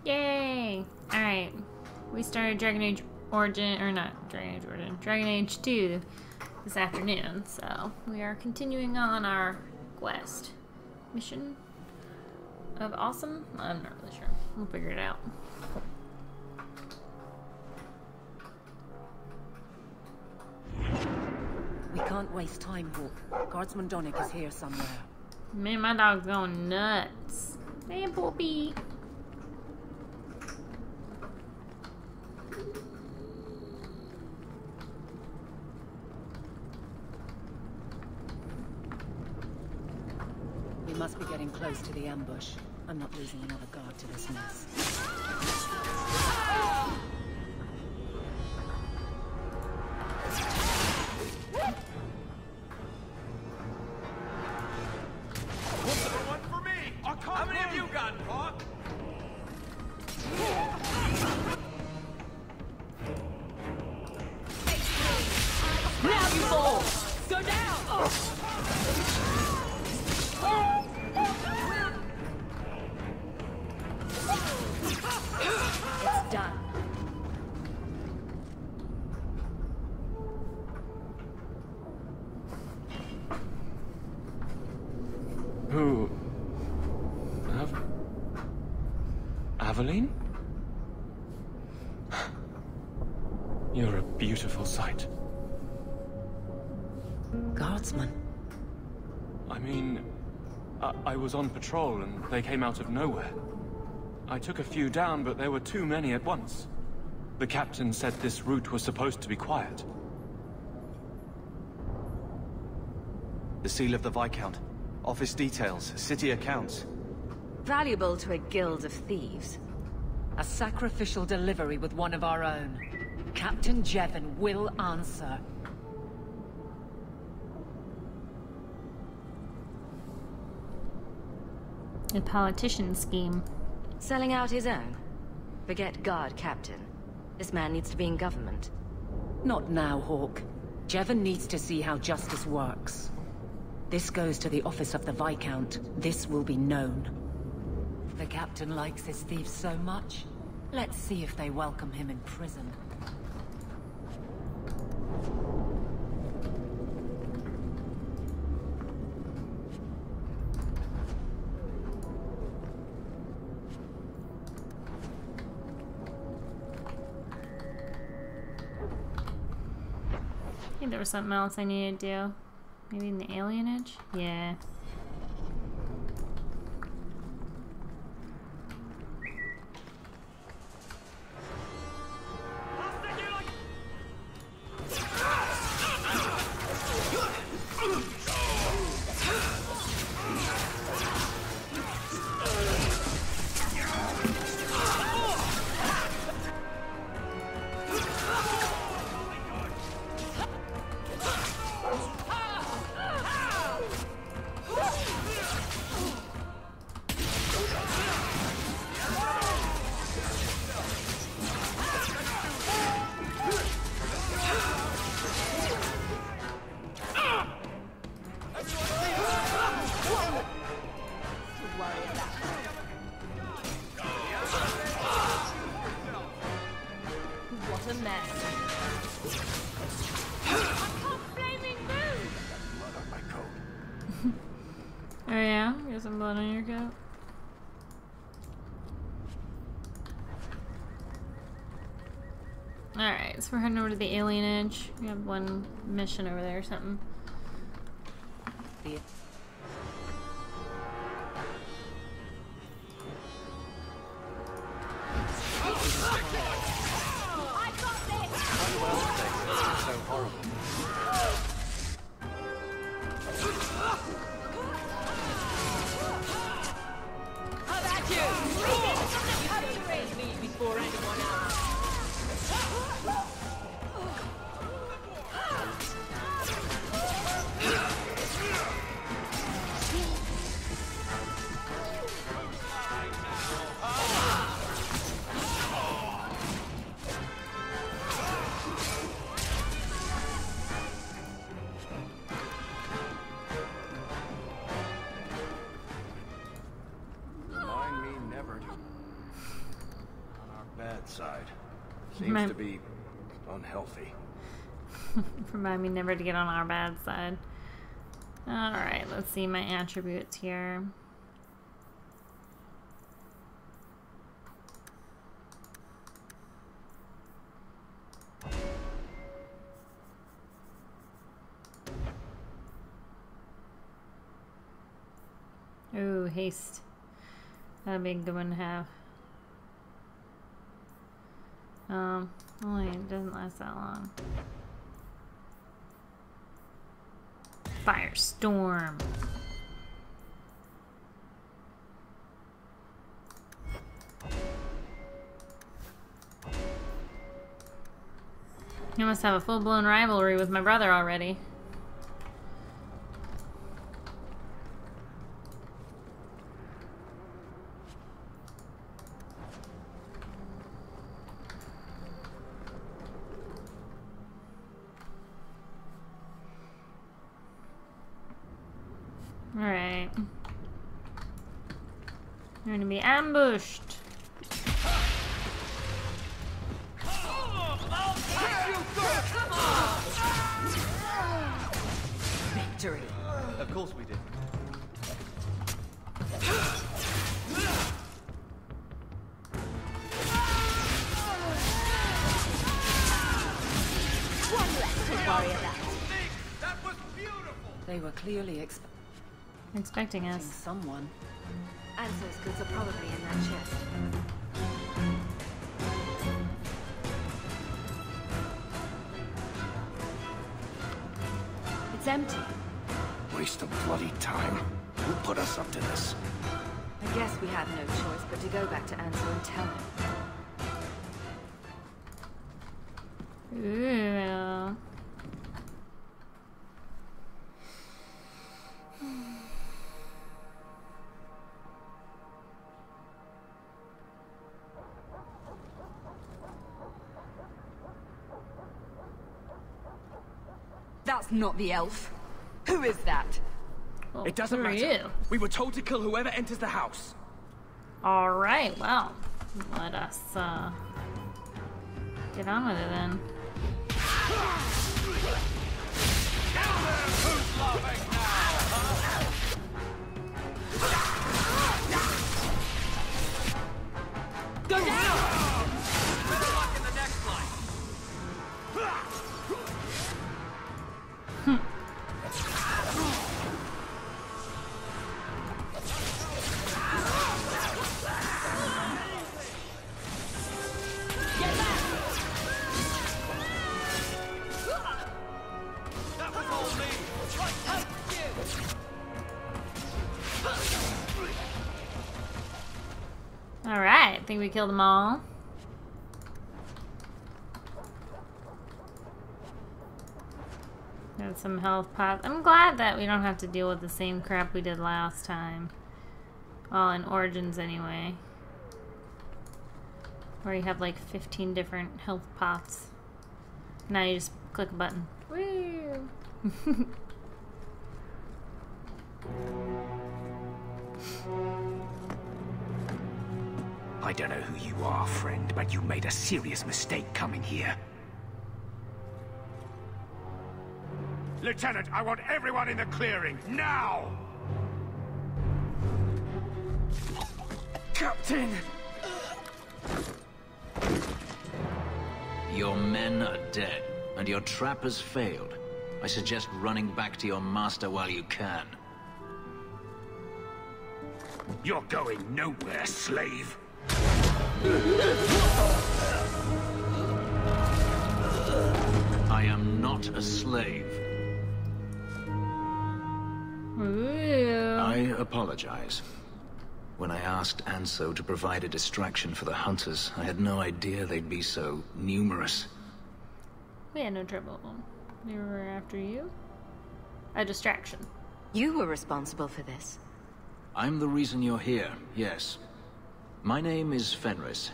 Yay! Alright. We started Dragon Age Origin, or not Dragon Age Origin, Dragon Age 2 this afternoon, so we are continuing on our quest. Mission of Awesome? I'm not really sure. We'll figure it out. We can't waste time, Hawk. Guardsman Donick is here somewhere. Man, my dog's going nuts. Man, Poppy. We must be getting close to the ambush. I'm not losing another guard to this mess. How many have you got, Hawk? Now you fall! Go down! It's done. Who? Aveline? You're a beautiful sight. Guardsman. I mean, I was on patrol and they came out of nowhere. I took a few down, but there were too many at once. The captain said this route was supposed to be quiet. The seal of the Viscount. Office details, city accounts. Valuable to a guild of thieves. A sacrificial delivery with one of our own. Captain Jevon will answer. A politician scheme. Selling out his own? Forget guard captain. This man needs to be in government. Not now, Hawk. Jevon needs to see how justice works. This goes to the office of the Viscount. This will be known. The captain likes his thieves so much. Let's see if they welcome him in prison. I think there was something else I needed to do. Maybe in the alienage? Yeah. Oh yeah? You got some blood on your coat? Alright, so we're heading over to the alienage. We have one mission over there or something. The Remind me never to bad side. Seems to be unhealthy. Remind me never to get on our bad side. Alright, let's see my attributes here. Ooh, haste. That'd be a good one to have. Only it doesn't last that long. Firestorm. You must have a full-blown rivalry with my brother already. Alright. You're gonna be ambushed. Victory. Of course we did. One less to worry about. That was beautiful! They were clearly Expecting us. someone. Anso's goods are probably in that chest. It's empty. Waste of bloody time. Who put us up to this? I guess we had no choice but to go back to Anso and tell him. Ooh. That's not the elf. Who is that? Well, It doesn't who are matter. you? We were told to kill whoever enters the house. Alright, well, let us get on with it then. Go down! Alright, I think we killed them all. Got some health pots. I'm glad that we don't have to deal with the same crap we did last time. Well, in Origins anyway. Where you have like 15 different health pots. Now you just click a button. Woo! I don't know who you are, friend, but you made a serious mistake coming here. Lieutenant, I want everyone in the clearing, now! Captain! Your men are dead, and your trap has failed. I suggest running back to your master while you can. You're going nowhere, slave! I am not a slave. Ooh. I apologize. When I asked Anso to provide a distraction for the hunters, I had no idea they'd be so numerous. We had no trouble. They were after you? A distraction. You were responsible for this. I'm the reason you're here, yes. My name is Fenris.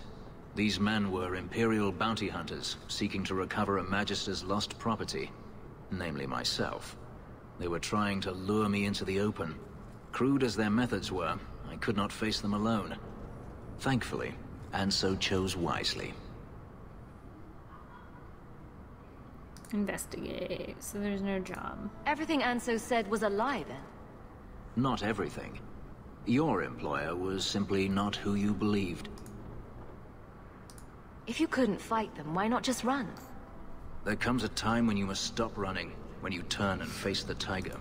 These men were Imperial bounty hunters, seeking to recover a Magister's lost property, namely myself. They were trying to lure me into the open. Crude as their methods were, I could not face them alone. Thankfully, and so chose wisely. Investigate. So there's no job. Everything Anso said was a lie, then? Not everything. Your employer was simply not who you believed. If you couldn't fight them, why not just run? There comes a time when you must stop running, when you turn and face the tiger.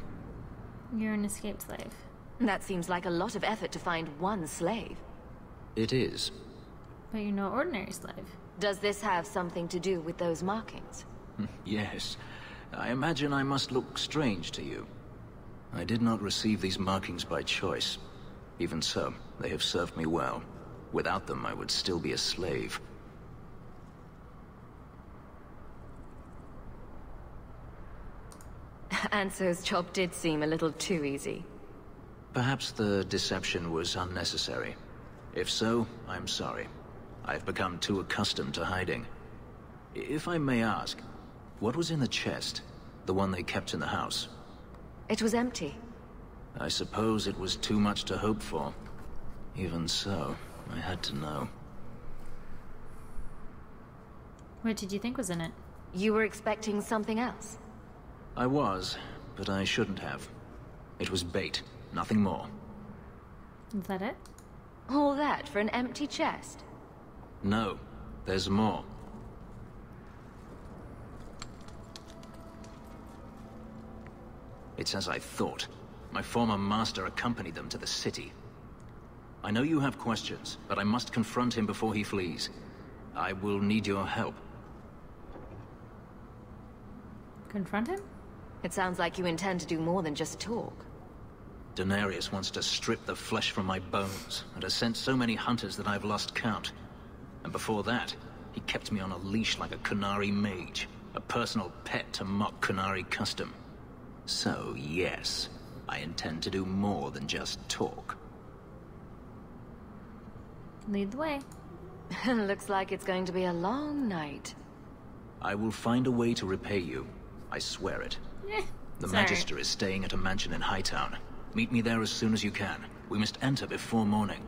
You're an escaped slave. That seems like a lot of effort to find one slave. It is. But you're no ordinary slave. Does this have something to do with those markings? Yes. I imagine I must look strange to you. I did not receive these markings by choice. Even so, they have served me well. Without them, I would still be a slave. Anso's job did seem a little too easy. Perhaps the deception was unnecessary. If so, I'm sorry. I've become too accustomed to hiding. If I may ask, what was in the chest? The one they kept in the house? It was empty. I suppose it was too much to hope for. Even so, I had to know. What did you think was in it? You were expecting something else? I was, but I shouldn't have. It was bait, nothing more. Is that it? All that for an empty chest? No, there's more. It's as I thought. My former master accompanied them to the city. I know you have questions, but I must confront him before he flees. I will need your help. Confront him? It sounds like you intend to do more than just talk. Denarius wants to strip the flesh from my bones, and has sent so many hunters that I've lost count. And before that, he kept me on a leash like a Qunari mage, a personal pet to mock Qunari custom. So, yes, I intend to do more than just talk. Lead the way. Looks like it's going to be a long night. I will find a way to repay you. I swear it. The sorry. Magister is staying at a mansion in Hightown. Meet me there as soon as you can. We must enter before morning.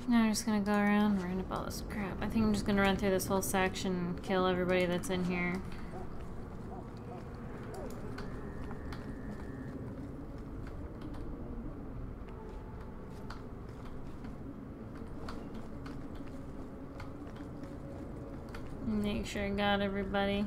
Now I'm just gonna go around and run up all this crap. I think I'm just gonna run through this whole section and kill everybody that's in here. Make sure I got everybody.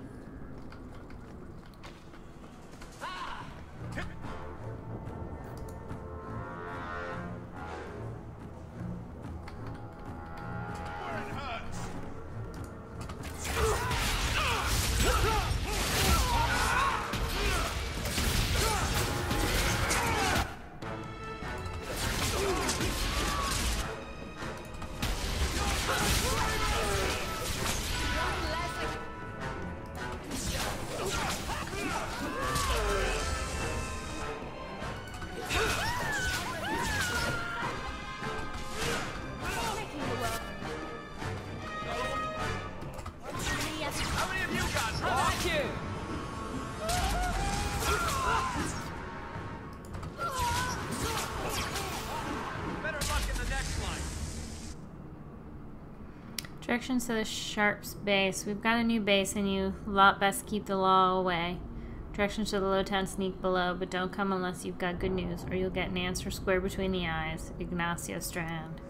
Directions to the Sharp's base. We've got a new base and you lot best keep the law away. Directions to the Lowtown sneak below, but don't come unless you've got good news, or you'll get an answer square between the eyes. Ignacio Strand.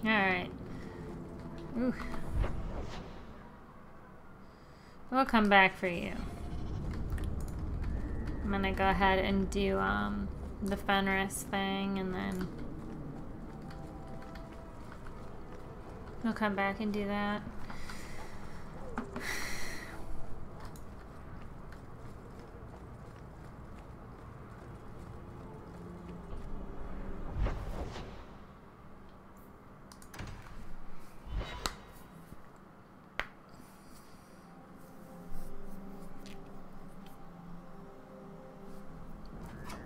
Alright. Ooh. We'll come back for you. I'm gonna go ahead and do the Fenris thing, and then we'll come back and do that.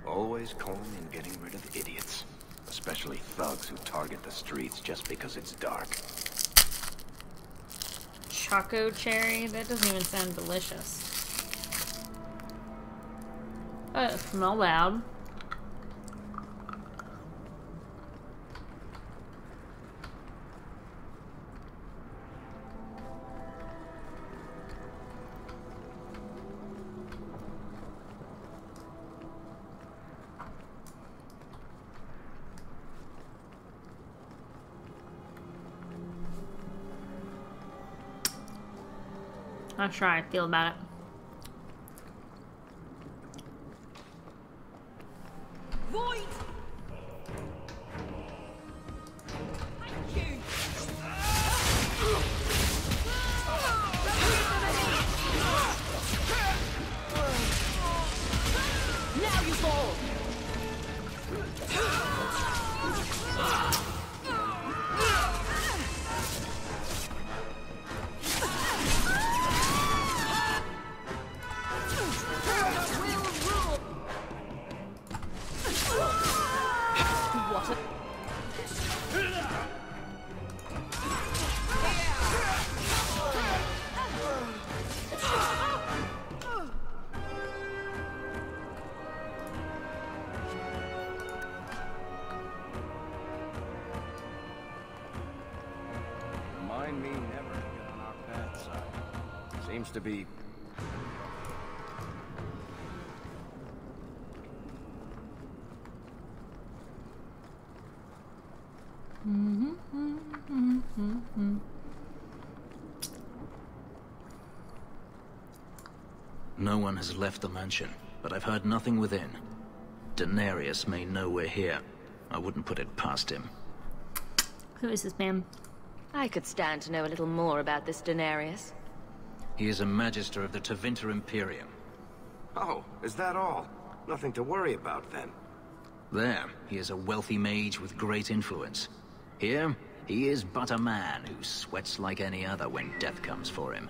Always calling and getting rid of idiots. Especially thugs who target the streets just because it's dark. Choco cherry? That doesn't even sound delicious. Oh, it smells loud. Not sure how I feel about it. Void! Now you fall! Remind me never to get on our bad side. Seems to be... No one has left the mansion, but I've heard nothing within. Denarius may know we're here. I wouldn't put it past him. Who is this man? I could stand to know a little more about this Denarius. He is a magister of the Tevinter Imperium. Oh, is that all? Nothing to worry about then. There, he is a wealthy mage with great influence. Here, he is but a man who sweats like any other when death comes for him.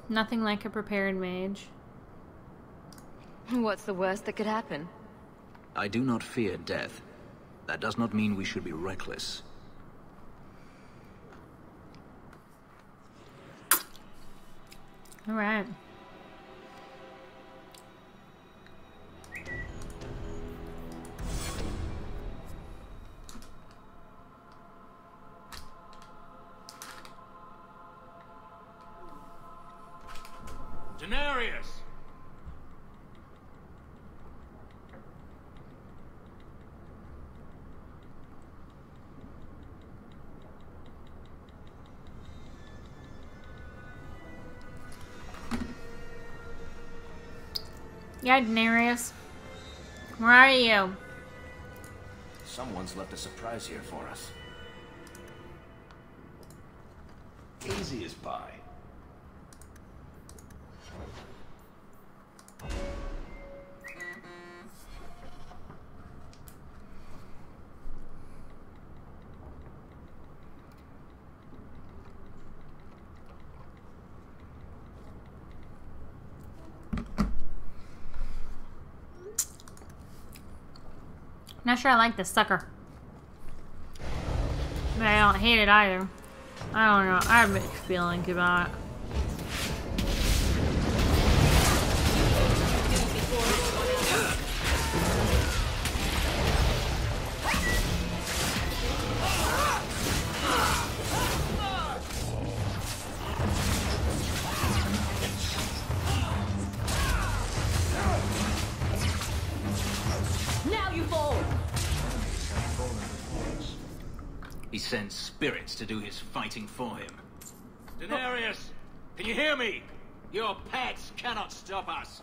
Nothing like a prepared mage. What's the worst that could happen? I do not fear death. That does not mean we should be reckless. All right. Denarius! Yeah, Denarius. Where are you? Someone's left a surprise here for us. Easy as pie. Not sure I like this sucker. But I don't hate it either. I don't know. I have mixed feelings about it. Now you fall! He sends spirits to do his fighting for him. Daenerys! Can you hear me? Your pets cannot stop us!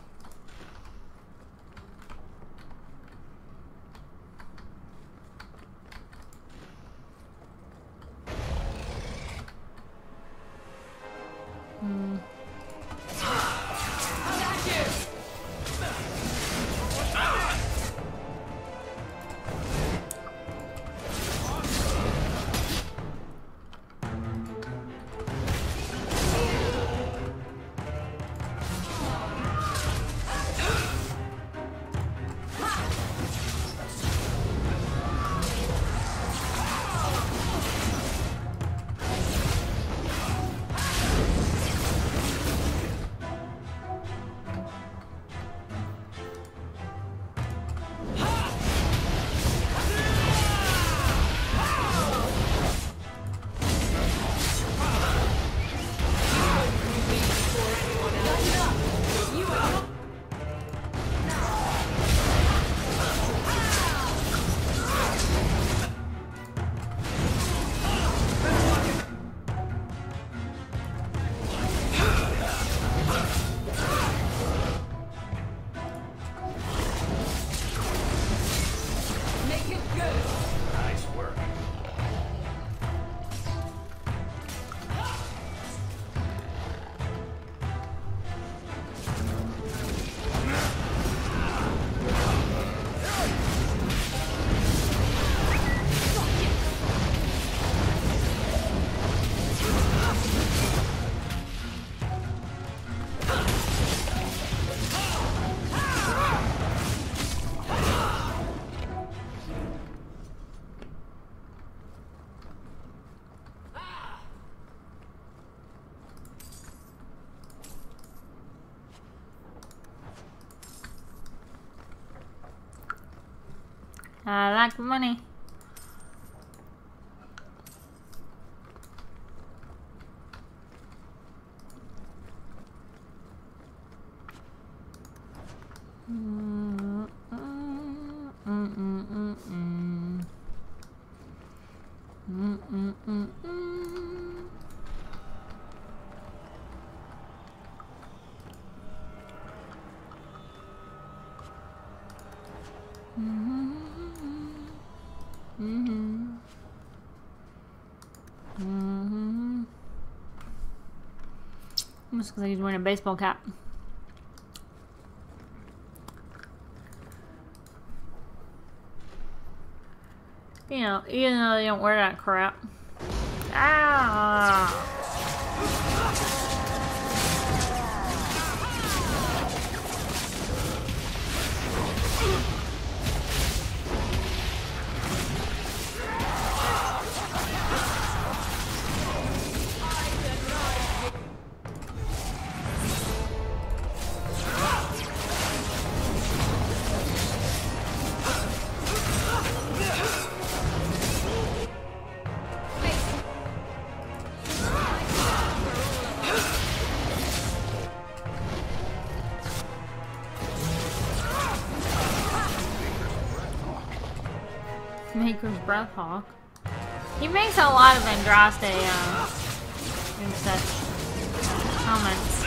I like money. Almost looks like he's wearing a baseball cap. You know, even though they don't wear that crap. Ah! Maker's Breath Hawk. He makes a lot of Andraste in such comments.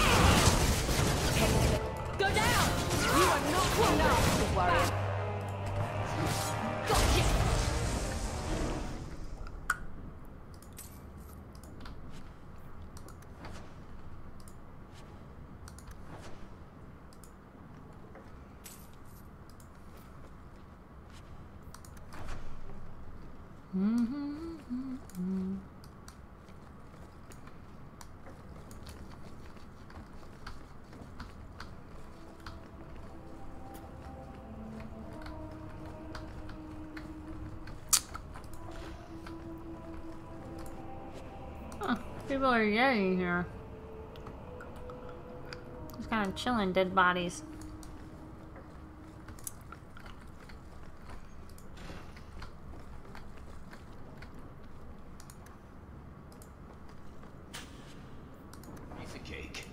Go down! You are not one now, warrior. Gotcha! Huh, people are getting here. Just kind of chilling, dead bodies. Piece of cake.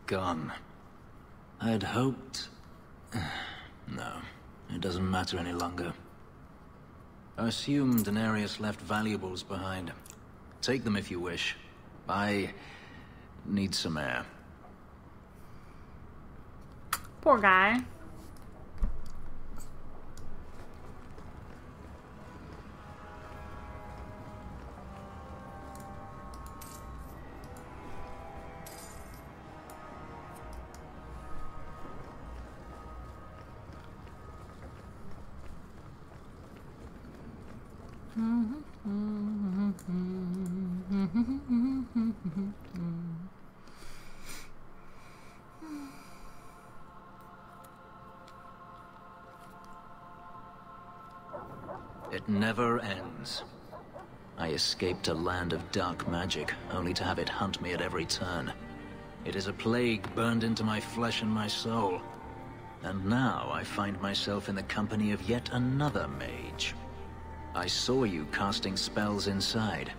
Gone. I'd hoped... No, it doesn't matter any longer. I assume Daenerys left valuables behind. Take them if you wish. I need some air. Poor guy. It never ends. I escaped a land of dark magic, only to have it hunt me at every turn. It is a plague burned into my flesh and my soul. And now I find myself in the company of yet another mage. I saw you casting spells inside.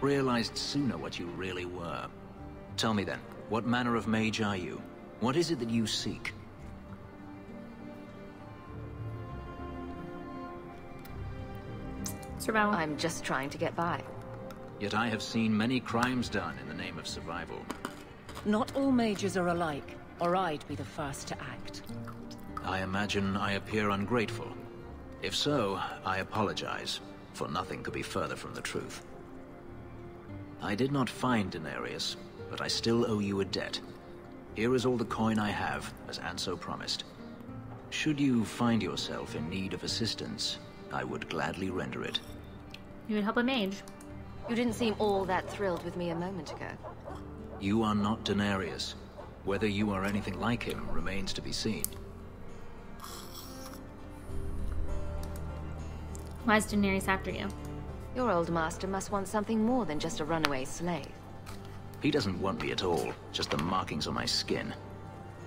Realized sooner what you really were. Tell me then, what manner of mage are you? What is it that you seek? Survival. I'm just trying to get by. Yet I have seen many crimes done in the name of survival. Not all mages are alike, or I'd be the first to act. I imagine I appear ungrateful. If so, I apologize, for nothing could be further from the truth. I did not find Daenerys, but I still owe you a debt. Here is all the coin I have, as Anso promised. Should you find yourself in need of assistance, I would gladly render it. You would help a mage. You didn't seem all that thrilled with me a moment ago. You are not Daenerys. Whether you are anything like him remains to be seen. Why is Daenerys after you? Your old master must want something more than just a runaway slave. He doesn't want me at all, just the markings on my skin.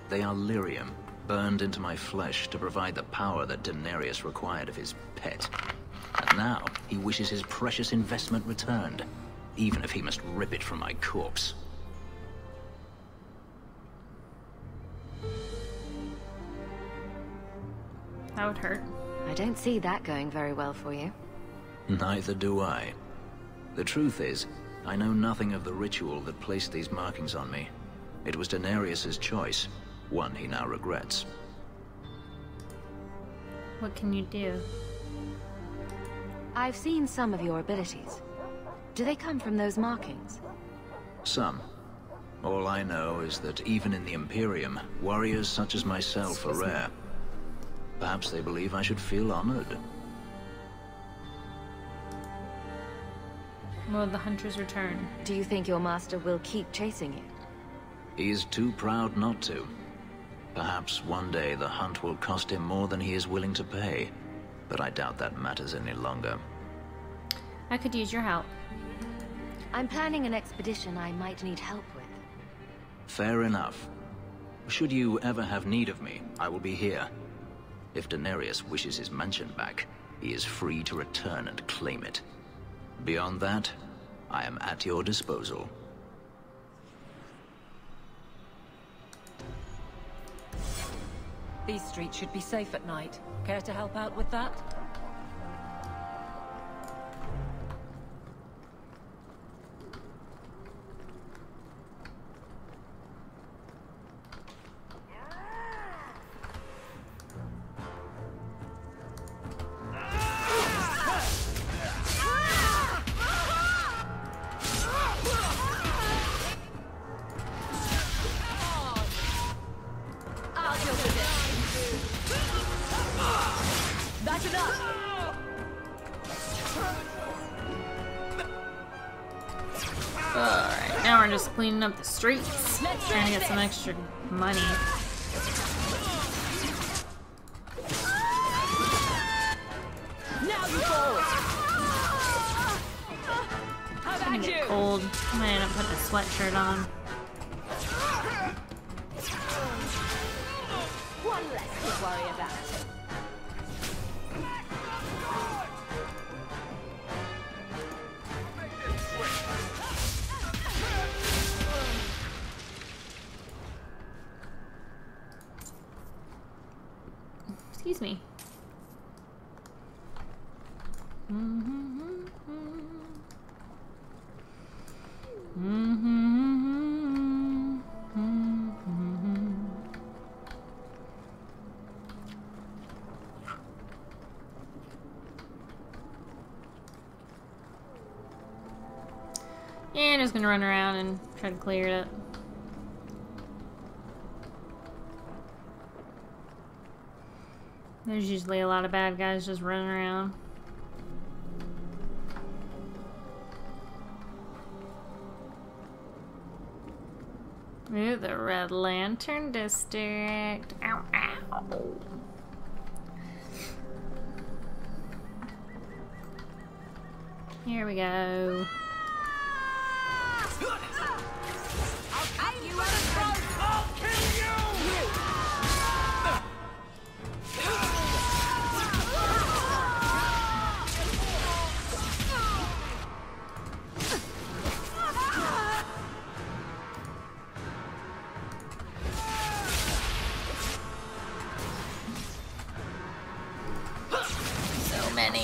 They are lyrium, burned into my flesh to provide the power that Daenerys required of his pet. And now, he wishes his precious investment returned, even if he must rip it from my corpse. That would hurt. I don't see that going very well for you. Neither do I. The truth is, I know nothing of the ritual that placed these markings on me. It was Daenerys' choice, one he now regrets. What can you do? I've seen some of your abilities. Do they come from those markings? Some. All I know is that even in the Imperium, warriors such as myself are rare. Perhaps they believe I should feel honored. Will the hunters return? Do you think your master will keep chasing you? He is too proud not to. Perhaps one day the hunt will cost him more than he is willing to pay, but I doubt that matters any longer. I could use your help. I'm planning an expedition I might need help with. Fair enough. Should you ever have need of me, I will be here. If Daenerys wishes his mansion back, he is free to return and claim it. Beyond that, I am at your disposal. These streets should be safe at night. Care to help out with that? Alright, now we're just cleaning up the streets. Trying to get some extra money. Now you fall. How It's gonna about get you? cold. I might end up putting a sweatshirt on. One less to worry about. Excuse me. Yeah, just gonna run around and try to clear it up. There's usually a lot of bad guys just running around. Ooh, the Red Lantern District. Ow, ow. Here we go. So many.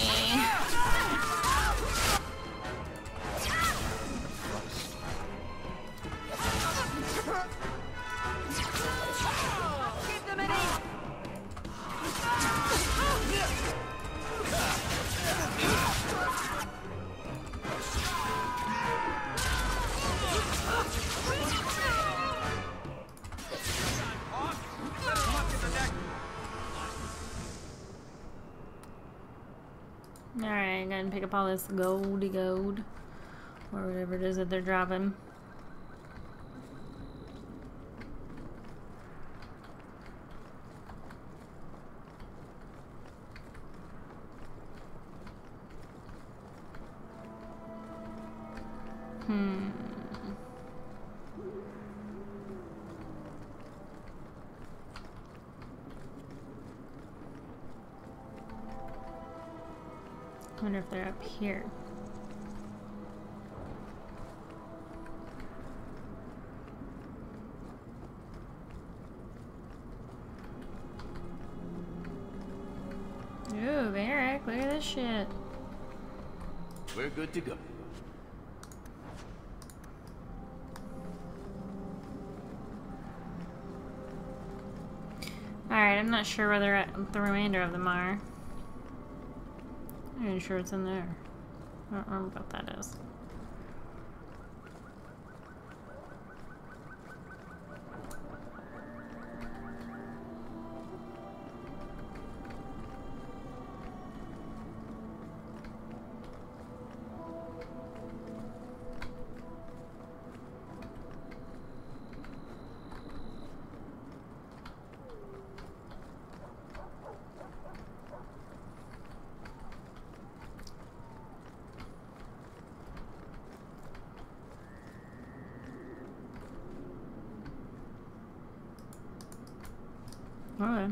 Alright, gotta pick up all this goldy gold. Or whatever it is that they're dropping. I wonder if they're up here. Ooh, Varric, look at this shit. We're good to go. Alright, I'm not sure where the remainder of them are. I'm not even sure what's in there. I don't remember what that is. Alright.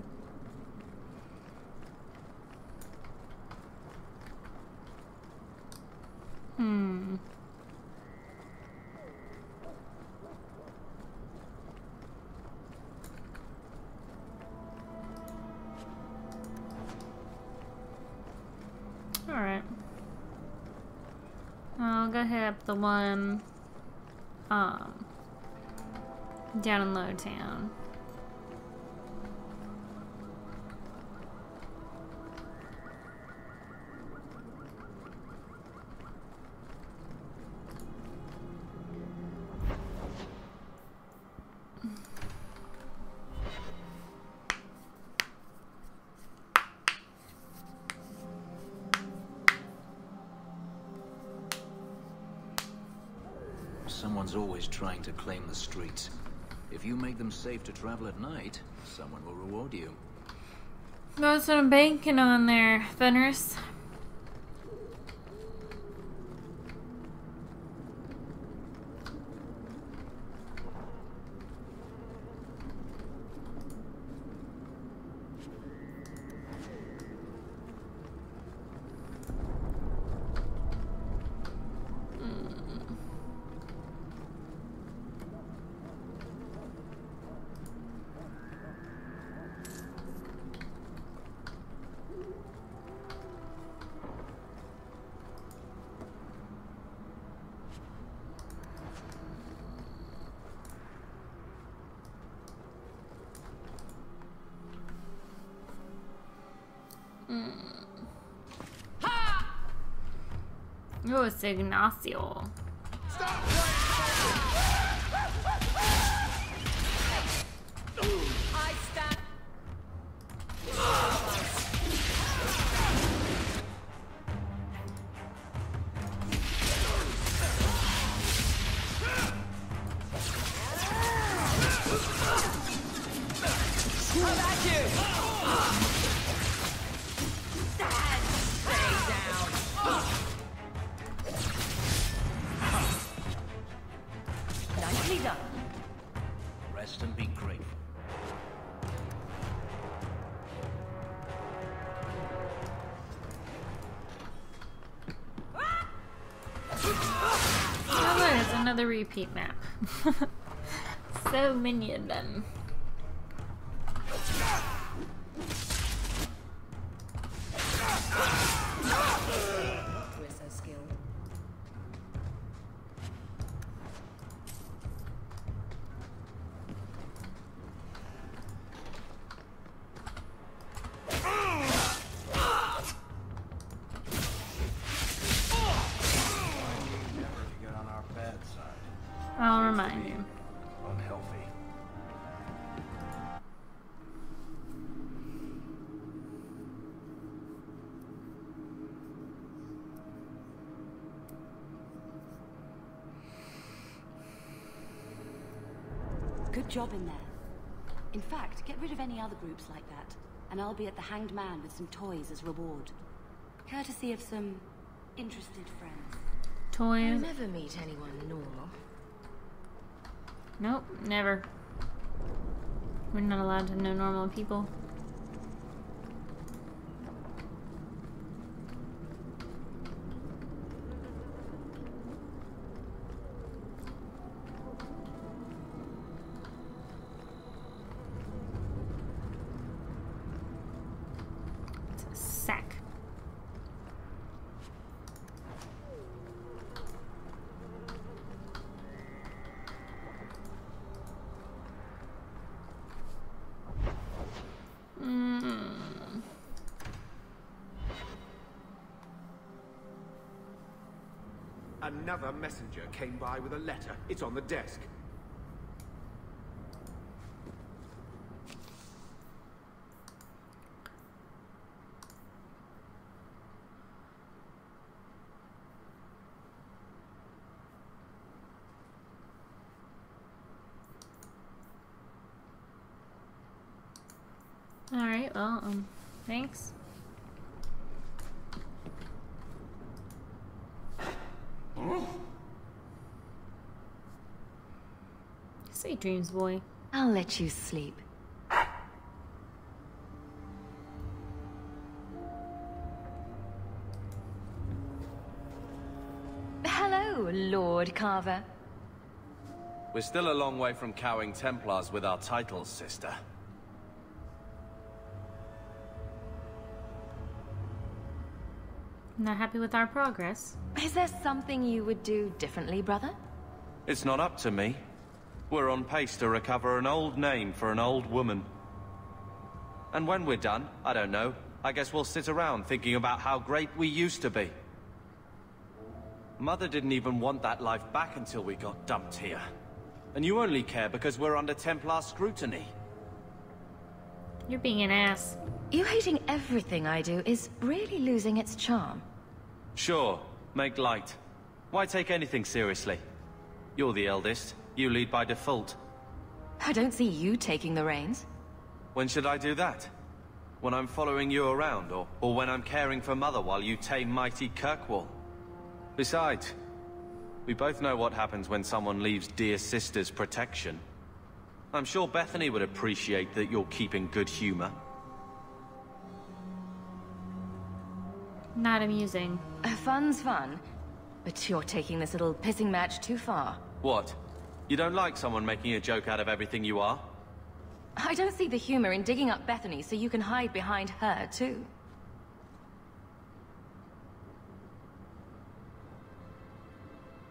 Alright. I'll go hit up the one down in Low Town. Someone's always trying to claim the streets. If you make them safe to travel at night, someone will reward you. That's what I'm banking on there, Fenris. Oh, it's Ignacio. I stand. How about you? Stay down. Nicely done. Rest and be grateful. Oh, look, it's another repeat map. So many of them. We're so skilled. Get on our bad side. I'll remind you. Unhealthy. Good job in there. In fact, get rid of any other groups like that, and I'll be at the Hanged Man with some toys as reward. Courtesy of some interested friends. You Toys? never meet anyone normal. Nope, never. We're not allowed to know normal people. It's a sack. Another messenger came by with a letter. It's on the desk. Alright, well, thanks. Sweet dreams, boy. I'll let you sleep. Oh, Lord Carver. We're still a long way from cowing Templars with our titles, sister. Not happy with our progress. Is there something you would do differently, brother? It's not up to me. We're on pace to recover an old name for an old woman. And when we're done, I don't know, I guess we'll sit around thinking about how great we used to be. Mother didn't even want that life back until we got dumped here. And you only care because we're under Templar scrutiny. You're being an ass. You hating everything I do is really losing its charm. Sure, make light. Why take anything seriously? You're the eldest. You lead by default. I don't see you taking the reins. When should I do that? When I'm following you around, or when I'm caring for Mother while you tame mighty Kirkwall? Besides, we both know what happens when someone leaves dear sister's protection. I'm sure Bethany would appreciate that you're keeping good humor. Not amusing. Fun's fun, but you're taking this little pissing match too far. What? You don't like someone making a joke out of everything you are? I don't see the humor in digging up Bethany so you can hide behind her, too.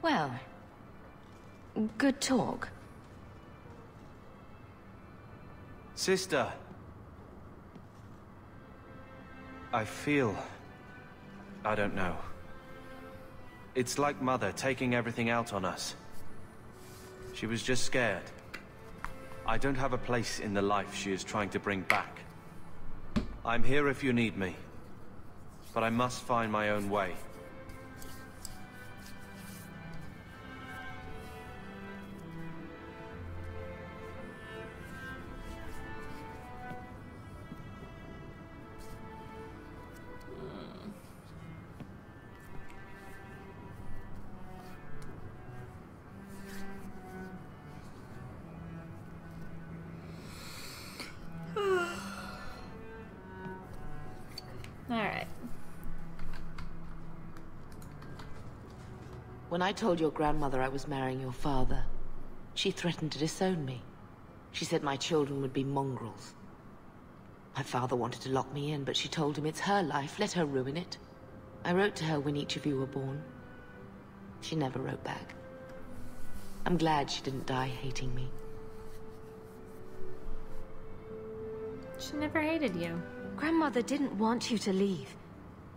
Well, good talk. Sister. I feel... I don't know. It's like Mother taking everything out on us. She was just scared. I don't have a place in the life she is trying to bring back. I'm here if you need me. But I must find my own way. Alright. When I told your grandmother I was marrying your father, she threatened to disown me. She said my children would be mongrels. My father wanted to lock me in, but she told him it's her life, let her ruin it. I wrote to her when each of you were born. She never wrote back. I'm glad she didn't die hating me. She never hated you. Grandmother didn't want you to leave.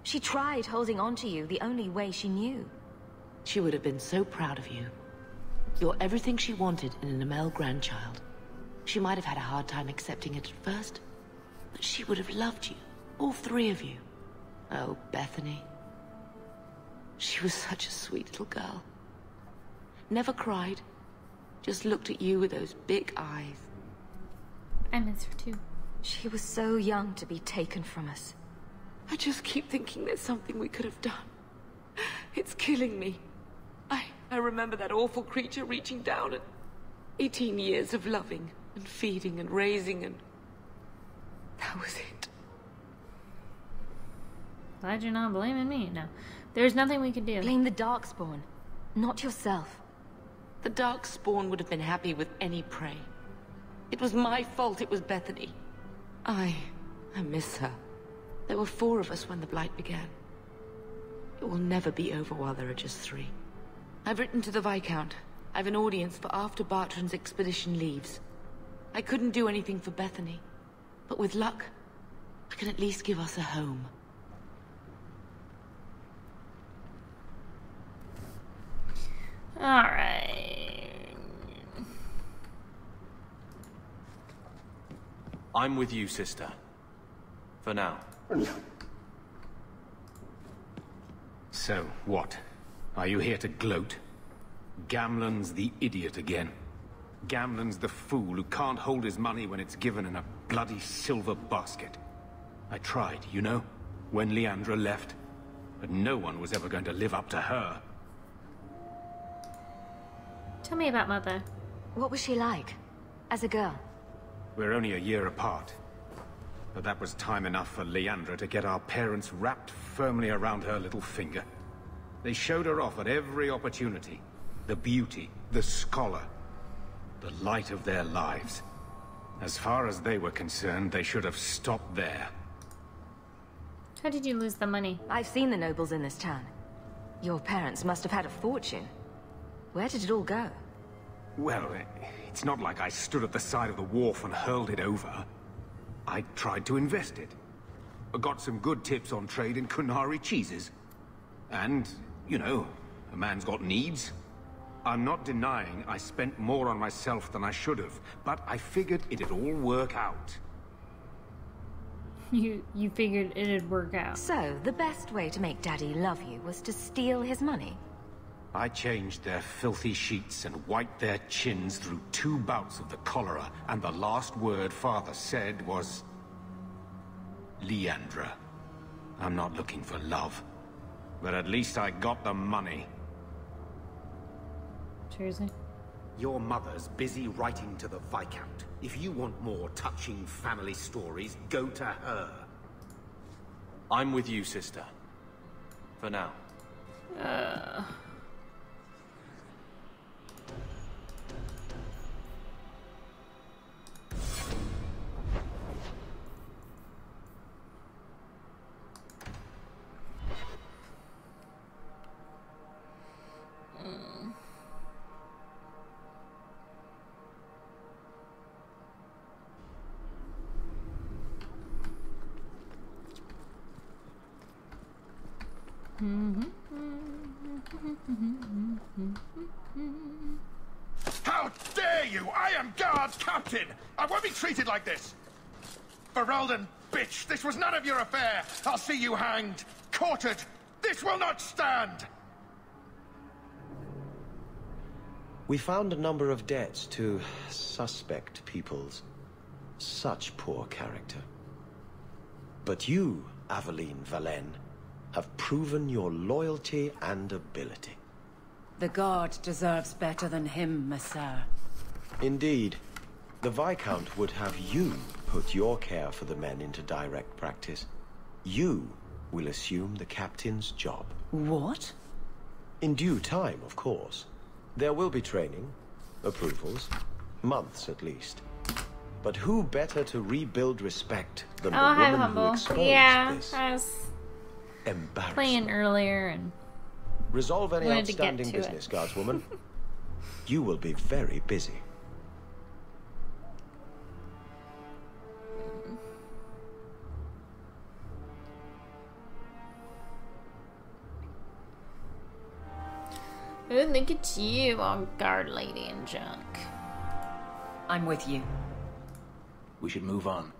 She tried holding on to you the only way she knew. She would have been so proud of you. You're everything she wanted in an Amel grandchild. She might have had a hard time accepting it at first, but she would have loved you, all three of you. Oh, Bethany. She was such a sweet little girl. Never cried, just looked at you with those big eyes. I miss her too. She was so young to be taken from us. I just keep thinking there's something we could have done. It's killing me. I remember that awful creature reaching down and 18 years of loving and feeding and raising, and that was it. Glad you're not blaming me. No. There's nothing we could do. Blame the Darkspawn, not yourself. The Darkspawn would have been happy with any prey. It was my fault it was Bethany. I miss her. There were 4 of us when the Blight began. It will never be over while there are just 3. I've written to the Viscount. I've an audience for after Bartran's expedition leaves. I couldn't do anything for Bethany, but with luck, I can at least give us a home. Alright. I'm with you, sister. For now. So, what? Are you here to gloat? Gamlen's the idiot again. Gamlen's the fool who can't hold his money when it's given in a bloody silver basket. I tried, you know, when Leandra left. But no one was ever going to live up to her. Tell me about Mother. What was she like, as a girl? We're only a year apart. But that was time enough for Leandra to get our parents wrapped firmly around her little finger. They showed her off at every opportunity. The beauty, the scholar, the light of their lives. As far as they were concerned, they should have stopped there. How did you lose the money? I've seen the nobles in this town. Your parents must have had a fortune. Where did it all go? Well, it's not like I stood at the side of the wharf and hurled it over. I tried to invest it. I got some good tips on trade in Kunari cheeses. And, you know, a man's got needs. I'm not denying I spent more on myself than I should have, but I figured it'd all work out. You figured it'd work out. So, the best way to make Daddy love you was to steal his money? I changed their filthy sheets and wiped their chins through 2 bouts of the cholera, and the last word Father said was... Leandra. I'm not looking for love, but at least I got the money. Seriously? Your mother's busy writing to the Viscount. If you want more touching family stories, go to her. I'm with you, sister. For now. How dare you! I am guard captain! I won't be treated like this! Ferelden, bitch, this was none of your affair! I'll see you hanged, quartered! This will not stand! We found a number of debts to suspect peoples. Such poor character. But you, Aveline Valen, have proven your loyalty and ability. The guard deserves better than him, Messere. Indeed. The Viscount would have you put your care for the men into direct practice. You will assume the captain's job. What? In due time, of course. There will be training, approvals, months at least. But who better to rebuild respect than the woman who exposed this I was embarrassment? Playing earlier and resolve any wanted to get outstanding to business, it. guardswoman. You will be very busy. Oh, look at you, all guard lady and junk. I'm with you. We should move on.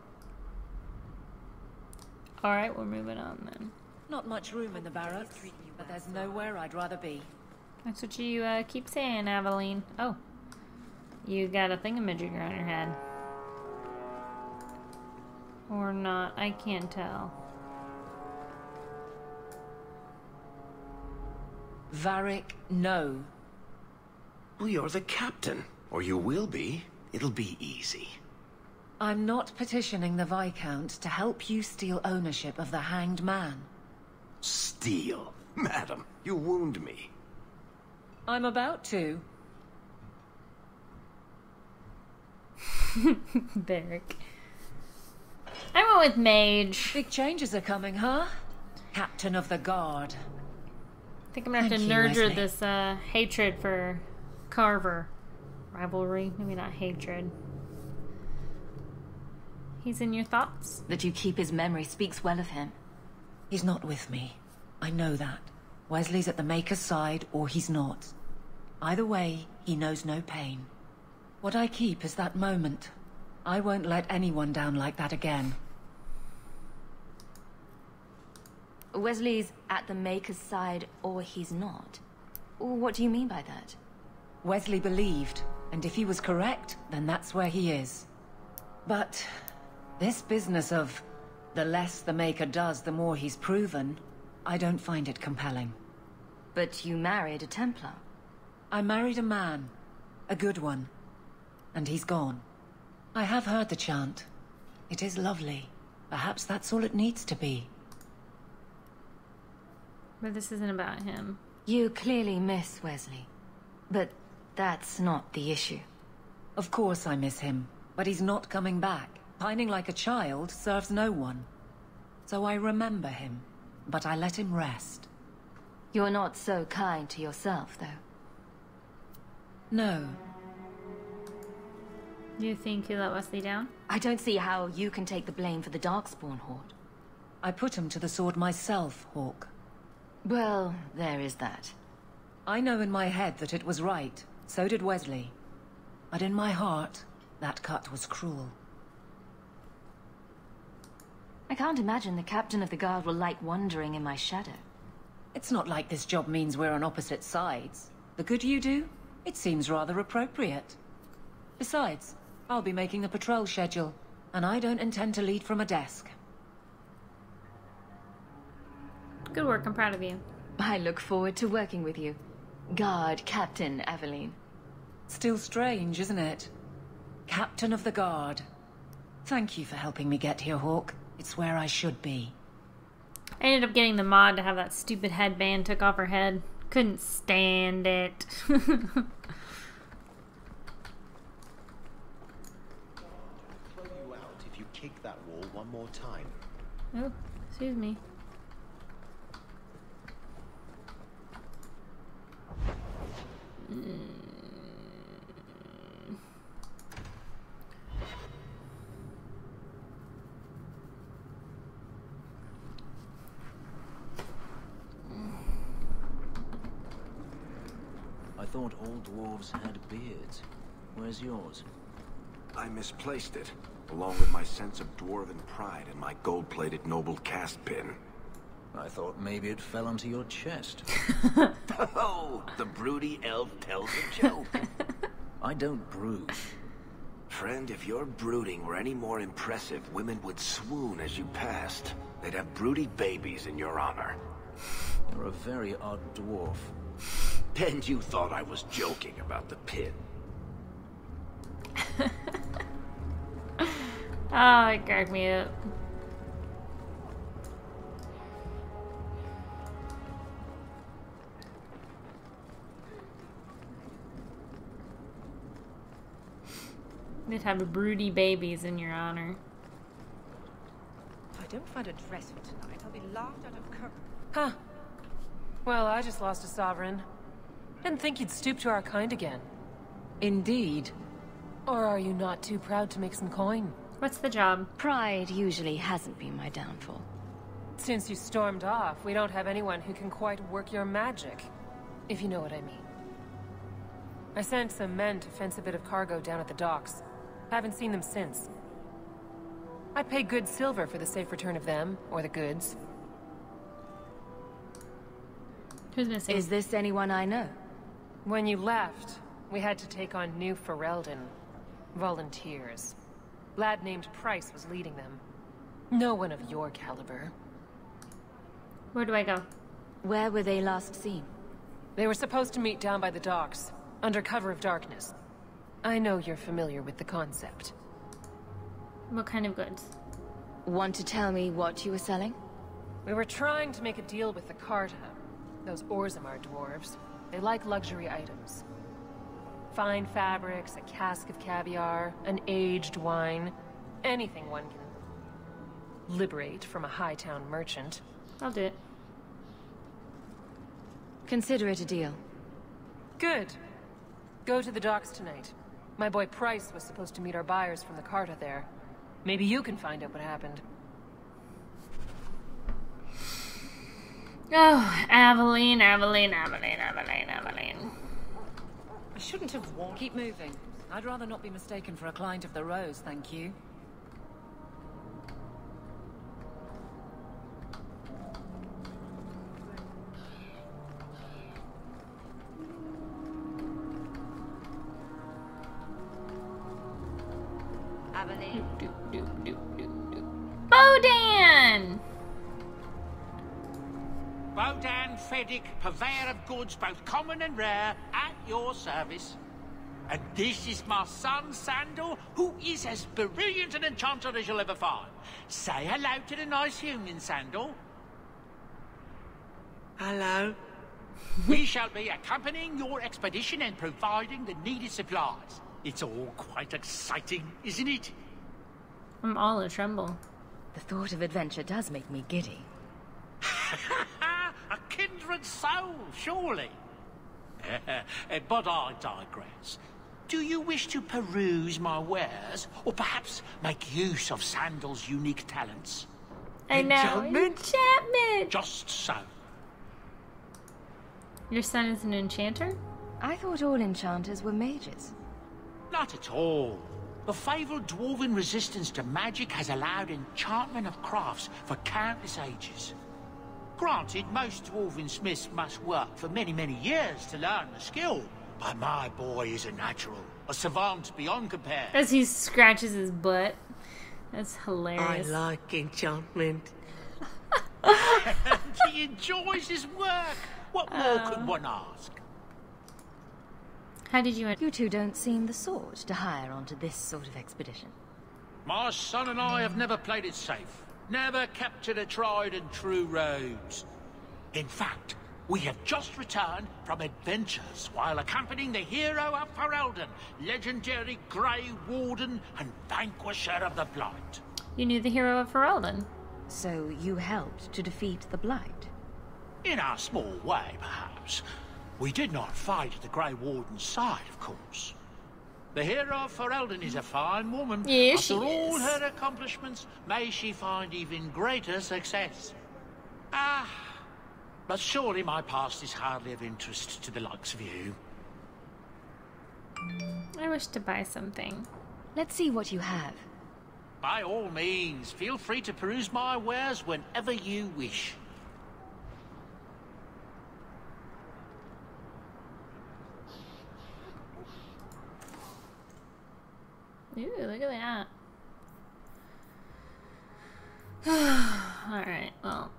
Alright, we're moving on then. Not much room in the barracks, but there's nowhere I'd rather be. That's what you keep saying, Aveline. Oh. You got a thingamajigger on your head. Or not, I can't tell. Varric, no. Well, you're the captain. Or you will be. It'll be easy. I'm not petitioning the Viscount to help you steal ownership of the Hanged Man. Steal? Madam, you wound me. I'm about to. Varric. I went with mage. Big changes are coming, huh? Captain of the Guard. I think I'm gonna have to nurture this hatred for Carver. Rivalry, maybe not hatred. He's in your thoughts? That you keep his memory speaks well of him. He's not with me. I know that. Wesley's at the Maker's side, or he's not. Either way, he knows no pain. What I keep is that moment. I won't let anyone down like that again. Wesley's at the Maker's side, or he's not. What do you mean by that? Wesley believed, and if he was correct, then that's where he is. But this business of the less the Maker does, the more he's proven, I don't find it compelling. But you married a Templar. I married a man. A good one. And he's gone. I have heard the chant. It is lovely. Perhaps that's all it needs to be. But this isn't about him. You clearly miss Wesley. But that's not the issue. Of course I miss him, but he's not coming back. Pining like a child serves no one. So I remember him, but I let him rest. You're not so kind to yourself, though. No. You think you let Wesley down? I don't see how you can take the blame for the Darkspawn Horde. I put him to the sword myself, Hawk. Well, there is that. I know in my head that it was right. So did Wesley. But in my heart, that cut was cruel. I can't imagine the captain of the guard will like wandering in my shadow. It's not like this job means we're on opposite sides. The good you do, it seems rather appropriate. Besides, I'll be making the patrol schedule, and I don't intend to lead from a desk. Good work, I'm proud of you. I look forward to working with you. Guard Captain Aveline. Still strange, isn't it? Captain of the Guard. Thank you for helping me get here, Hawk. It's where I should be. I ended up getting the mod to have that stupid headband took off her head. Couldn't stand it. Throw you out if you kick that wall one more time. Oh, excuse me. I thought all dwarves had beards. Where's yours? I misplaced it, along with my sense of dwarven pride and my gold-plated noble cast pin. I thought maybe it fell onto your chest. Oh, the broody elf tells a joke. I don't brood. Friend, if your brooding were any more impressive, women would swoon as you passed. They'd have broody babies in your honor. You're a very odd dwarf. Then you thought I was joking about the pin. Oh, it cracked me up. You'd have broody babies in your honor. If I don't find a dress for tonight, I'll be laughed out of court. Huh. Well, I just lost a sovereign. Didn't think you'd stoop to our kind again. Indeed. Or are you not too proud to make some coin? What's the job? Pride usually hasn't been my downfall. Since you stormed off, we don't have anyone who can quite work your magic. If you know what I mean. I sent some men to fence a bit of cargo down at the docks. Haven't seen them since. I'd pay good silver for the safe return of them, or the goods. Who's missing? Is this anyone I know? When you left, we had to take on New Ferelden. Volunteers. Lad named Price was leading them. No one of your caliber. Where do I go? Where were they last seen? They were supposed to meet down by the docks, under cover of darkness. I know you're familiar with the concept. What kind of goods? Want to tell me what you were selling? We were trying to make a deal with the Carta. Those Orzammar dwarves. They like luxury items. Fine fabrics, a cask of caviar, an aged wine. Anything one can liberate from a Hightown merchant. I'll do it. Consider it a deal. Good. Go to the docks tonight. My boy Price was supposed to meet our buyers from the Carta there. Maybe you can find out what happened. Oh, Aveline, Aveline, Aveline, Aveline, Aveline. I shouldn't have warned. Keep moving. I'd rather not be mistaken for a client of the Rose, thank you. Aveline. Bodan! Bodan Feddick, purveyor of goods both common and rare, at your service. And this is my son, Sandor, who is as brilliant an enchanter as you'll ever find. Say hello to the nice human, Sandor. Hello. We shall be accompanying your expedition and providing the needed supplies. It's all quite exciting, isn't it? I'm all a tremble. The thought of adventure does make me giddy. A kindred soul, surely. But I digress. Do you wish to peruse my wares, or perhaps make use of Sandal's unique talents? I know. Enchantment! Just so. Your son is an enchanter? I thought all enchanters were mages. Not at all. The fabled dwarven resistance to magic has allowed enchantment of crafts for countless ages. Granted, most dwarven smiths must work for many, many years to learn the skill, but my boy is a natural, a savant beyond compare. As he scratches his butt. That's hilarious. I like enchantment. And he enjoys his work. What more could one ask? How did you... You two don't seem the sort to hire onto this sort of expedition. My son and I have never played it safe. Never captured a tried and true roads. In fact, we have just returned from adventures while accompanying the hero of Ferelden, legendary Grey Warden and vanquisher of the Blight. You knew the hero of Ferelden. So you helped to defeat the Blight? In our small way, perhaps. We did not fight at the Grey Warden's side, of course. The hero of Ferelden is a fine woman. Yeah, After she all is. her accomplishments, may she find even greater success. But surely my past is hardly of interest to the likes of you. I wish to buy something. Let's see what you have. By all means, feel free to peruse my wares whenever you wish. Ooh, look at that. Alright, well.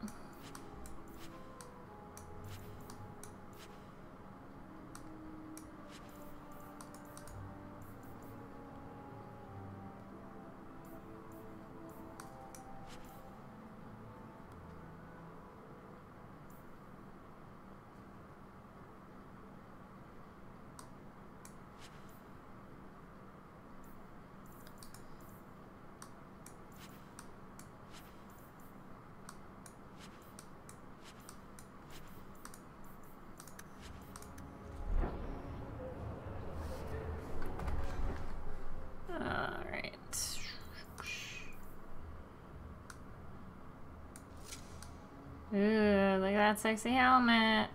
Ooh, look at that sexy helmet.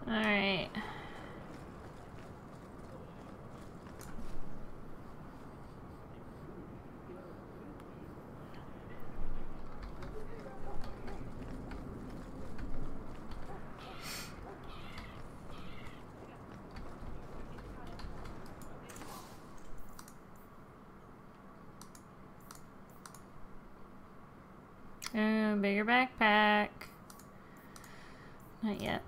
Alright. Oh, bigger backpack. Not yet.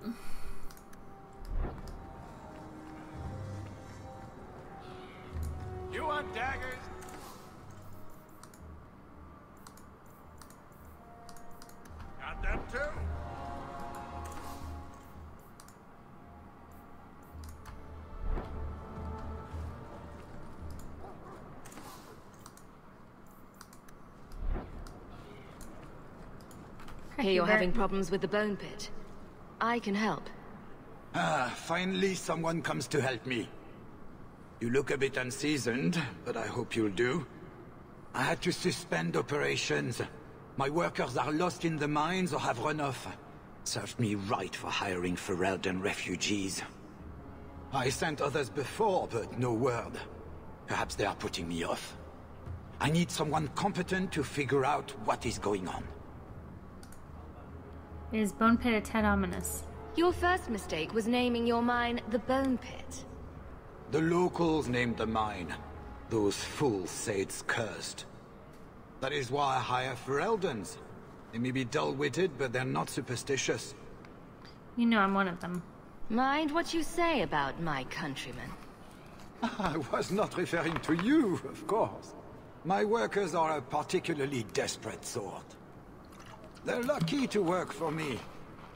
You want daggers? Got them too? Hear you're having problems with the bone pit. I can help. Ah, finally someone comes to help me. You look a bit unseasoned, but I hope you'll do. I had to suspend operations. My workers are lost in the mines or have run off. Served me right for hiring Ferelden refugees. I sent others before, but no word. Perhaps they are putting me off. I need someone competent to figure out what is going on. Is Bone Pit a tad ominous? Your first mistake was naming your mine the Bone Pit. The locals named the mine. Those fools say it's cursed. That is why I hire Fereldens. They may be dull-witted, but they're not superstitious. You know I'm one of them. Mind what you say about my countrymen. I was not referring to you, of course. My workers are a particularly desperate sort. They're lucky to work for me.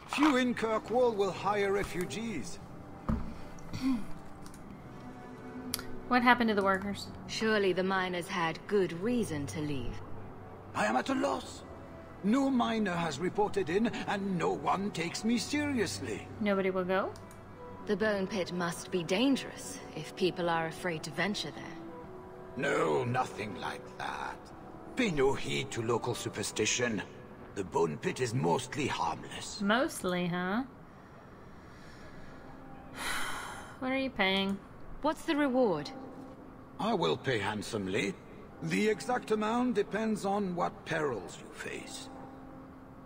Few in Kirkwall will hire refugees. What happened to the workers? Surely the miners had good reason to leave. I am at a loss. No miner has reported in, and no one takes me seriously. Nobody will go? The bone pit must be dangerous if people are afraid to venture there. No, nothing like that. Pay no heed to local superstition. The bone pit is mostly harmless. Mostly, huh? What are you paying? What's the reward? I will pay handsomely. The exact amount depends on what perils you face.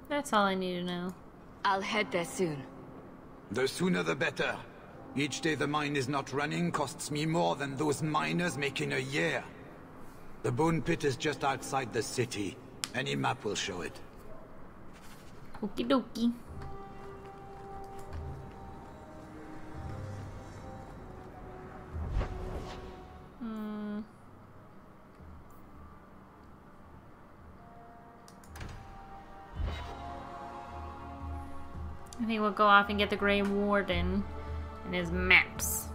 That's all I need to know. I'll head there soon. The sooner the better. Each day the mine is not running costs me more than those miners make in a year. The bone pit is just outside the city. Any map will show it. Okie dokie. I think we'll go off and get the Grey Warden and his maps.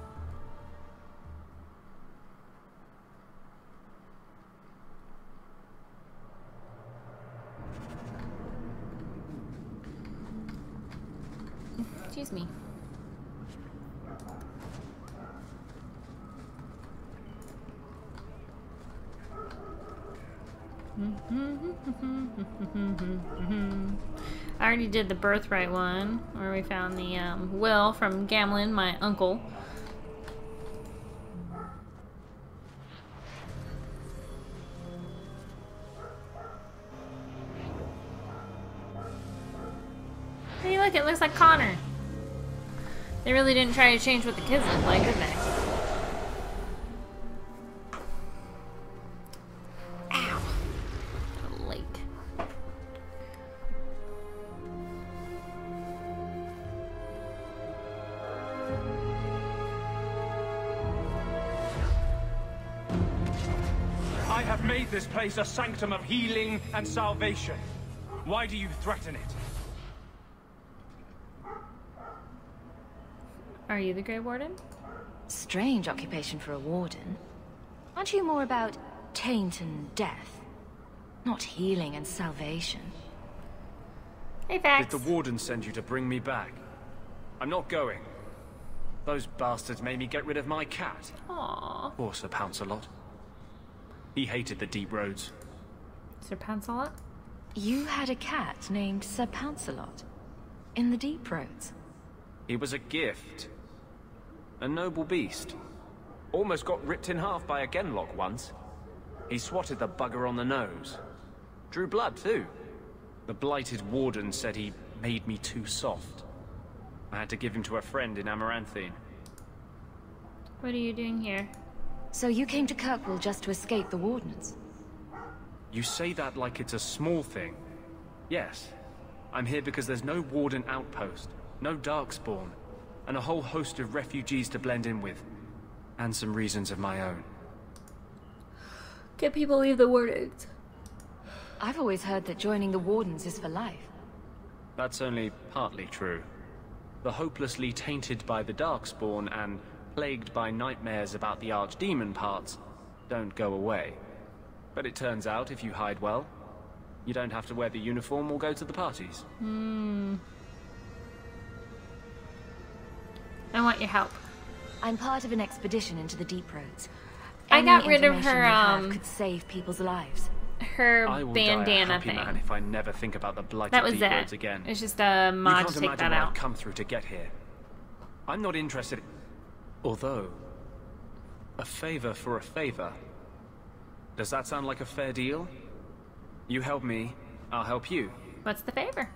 Excuse me. I already did the birthright one, where we found the will from Gamlen, my uncle. Hey, look, it looks like Connor. They really didn't try to change what the kids look like, did they? Ow. A lake. I have made this place a sanctum of healing and salvation. Why do you threaten it? Are you the Grey Warden? Strange occupation for a warden. Aren't you more about taint and death? Not healing and salvation. Hey, Fax. Did the warden send you to bring me back? I'm not going. Those bastards made me get rid of my cat. Aww. Poor Sir Pouncelot. He hated the deep roads. Sir Pouncelot? You had a cat named Sir Pouncelot in the deep roads. He was a gift. A noble beast. Almost got ripped in half by a Genlock once. He swatted the bugger on the nose. Drew blood, too. The blighted warden said he made me too soft. I had to give him to a friend in Amaranthine. What are you doing here? So you came to Kirkwall just to escape the wardens? You say that like it's a small thing. Yes. I'm here because there's no warden outpost, no darkspawn, and a whole host of refugees to blend in with. And some reasons of my own. Can people leave the wardens? I've always heard that joining the wardens is for life. That's only partly true. The hopelessly tainted by the darkspawn and plagued by nightmares about the archdemon parts don't go away. But it turns out if you hide well, you don't have to wear the uniform or go to the parties. I want your help. I'm part of an expedition into the deep roads. I got Any rid of information her, you have could save people's lives. Her I will bandana die a happy thing. man if I never think about the blighted That was deep it. roads again. It's just a mod you can't to take imagine that what out. I've come through to get here. I'm not interested. Although, a favor for a favor. Does that sound like a fair deal? You help me, I'll help you. What's the favor?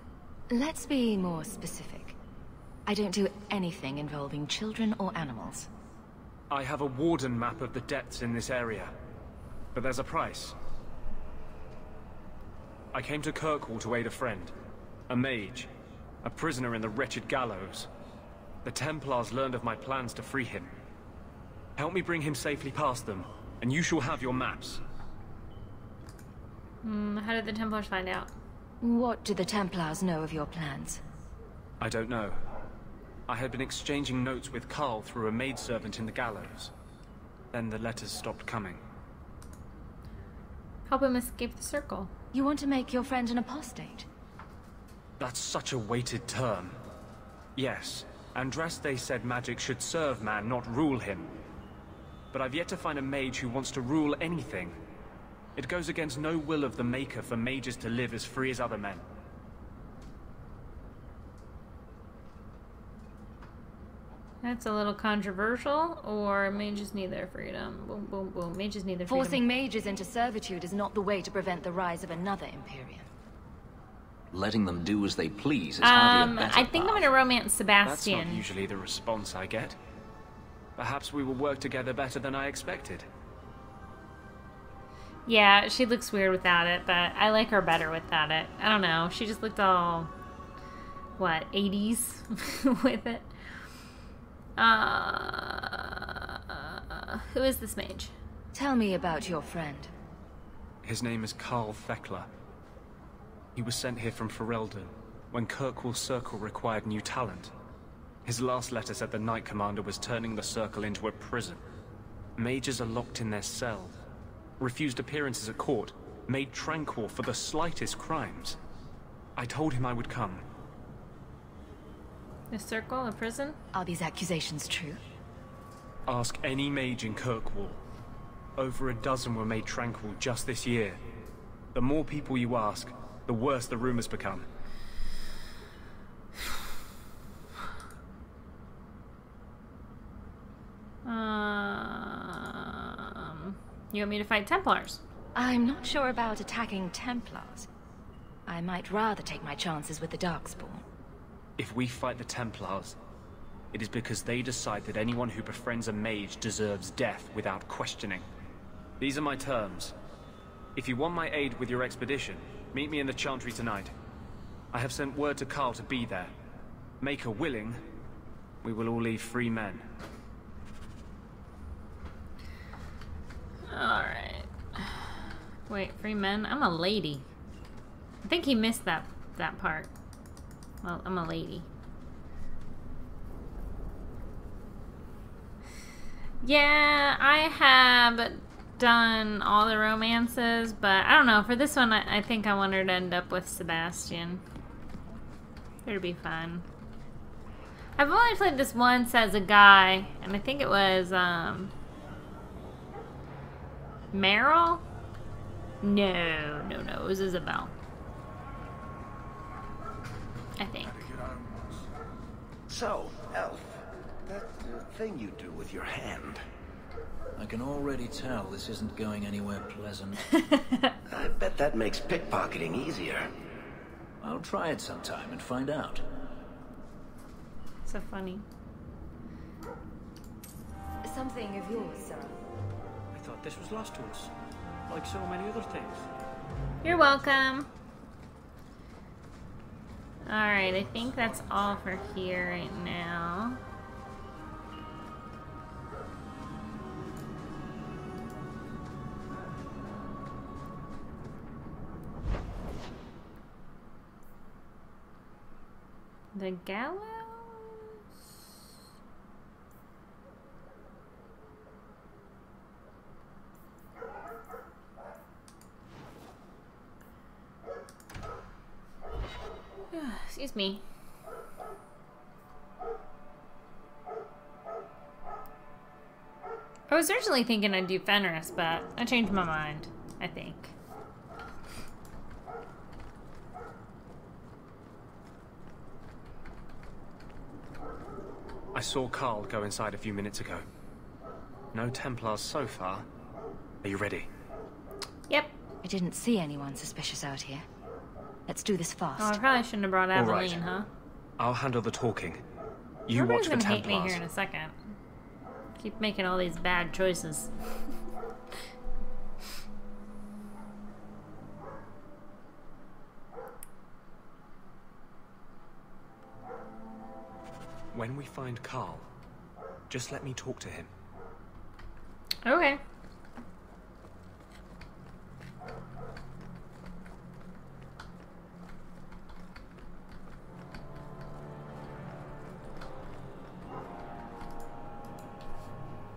Let's be more specific. I don't do anything involving children or animals. I have a warden map of the depths in this area. But there's a price. I came to Kirkwall to aid a friend. A mage. A prisoner in the wretched gallows. The Templars learned of my plans to free him. Help me bring him safely past them, and you shall have your maps. How did the Templars find out? What do the Templars know of your plans? I don't know. I had been exchanging notes with Carl through a maidservant in the gallows. Then the letters stopped coming. Help him escape the circle. You want to make your friend an apostate? That's such a weighted term. Yes, Andraste said magic should serve man, not rule him. But I've yet to find a mage who wants to rule anything. It goes against no will of the Maker for mages to live as free as other men. That's a little controversial, or mages need their freedom. Boom, boom, boom. Mages need their freedom. Forcing mages into servitude is not the way to prevent the rise of another Imperium. Letting them do as they please is hardly a better I think I'm gonna romance Sebastian. That's not usually the response I get. Perhaps we will work together better than I expected. Yeah, she looks weird without it, but I like her better without it. I don't know. She just looked all, what, 80s with it. Who is this mage? Tell me about your friend. His name is Carl Thekla. He was sent here from Ferelden when Kirkwall's Circle required new talent. His last letter said the Knight Commander was turning the Circle into a prison. Mages are locked in their cells, refused appearances at court, made tranquil for the slightest crimes. I told him I would come. The Circle, a prison? Are these accusations true? Ask any mage in Kirkwall. Over a dozen were made tranquil just this year. The more people you ask, the worse the rumors become. You want me to fight Templars? I'm not sure about attacking Templars. I might rather take my chances with the Darkspawn. If we fight the Templars, it is because they decide that anyone who befriends a mage deserves death without questioning. These are my terms. If you want my aid with your expedition, meet me in the Chantry tonight. I have sent word to Carl to be there. Make her willing, we will all leave free men. Alright. Wait, free men? I'm a lady. I think he missed that part. Well, I'm a lady. Yeah, I have done all the romances, but I don't know. For this one, I think I want her to end up with Sebastian. It'll be fun. I've only played this once as a guy, and I think it was, Meryl? No, it was Isabel. I think. So, Elf, that thing you do with your hand. I can already tell this isn't going anywhere pleasant. I bet that makes pickpocketing easier. I'll try it sometime and find out. So funny. Something of yours, sir. I thought this was lost to us, like so many other things. You're welcome. Alright, I think that's all for here right now. The gallows? Excuse me. I was originally thinking I'd do Fenris, but I changed my mind, I think. I saw Carl go inside a few minutes ago. No Templars so far. Are you ready? Yep. I didn't see anyone suspicious out here. Let's do this fast. Oh, I probably shouldn't have brought Aveline, right. huh? I'll handle the talking. You Everybody's watch the gonna hate Templars. me here in a second. Keep making all these bad choices. When we find Carl, just let me talk to him. Okay.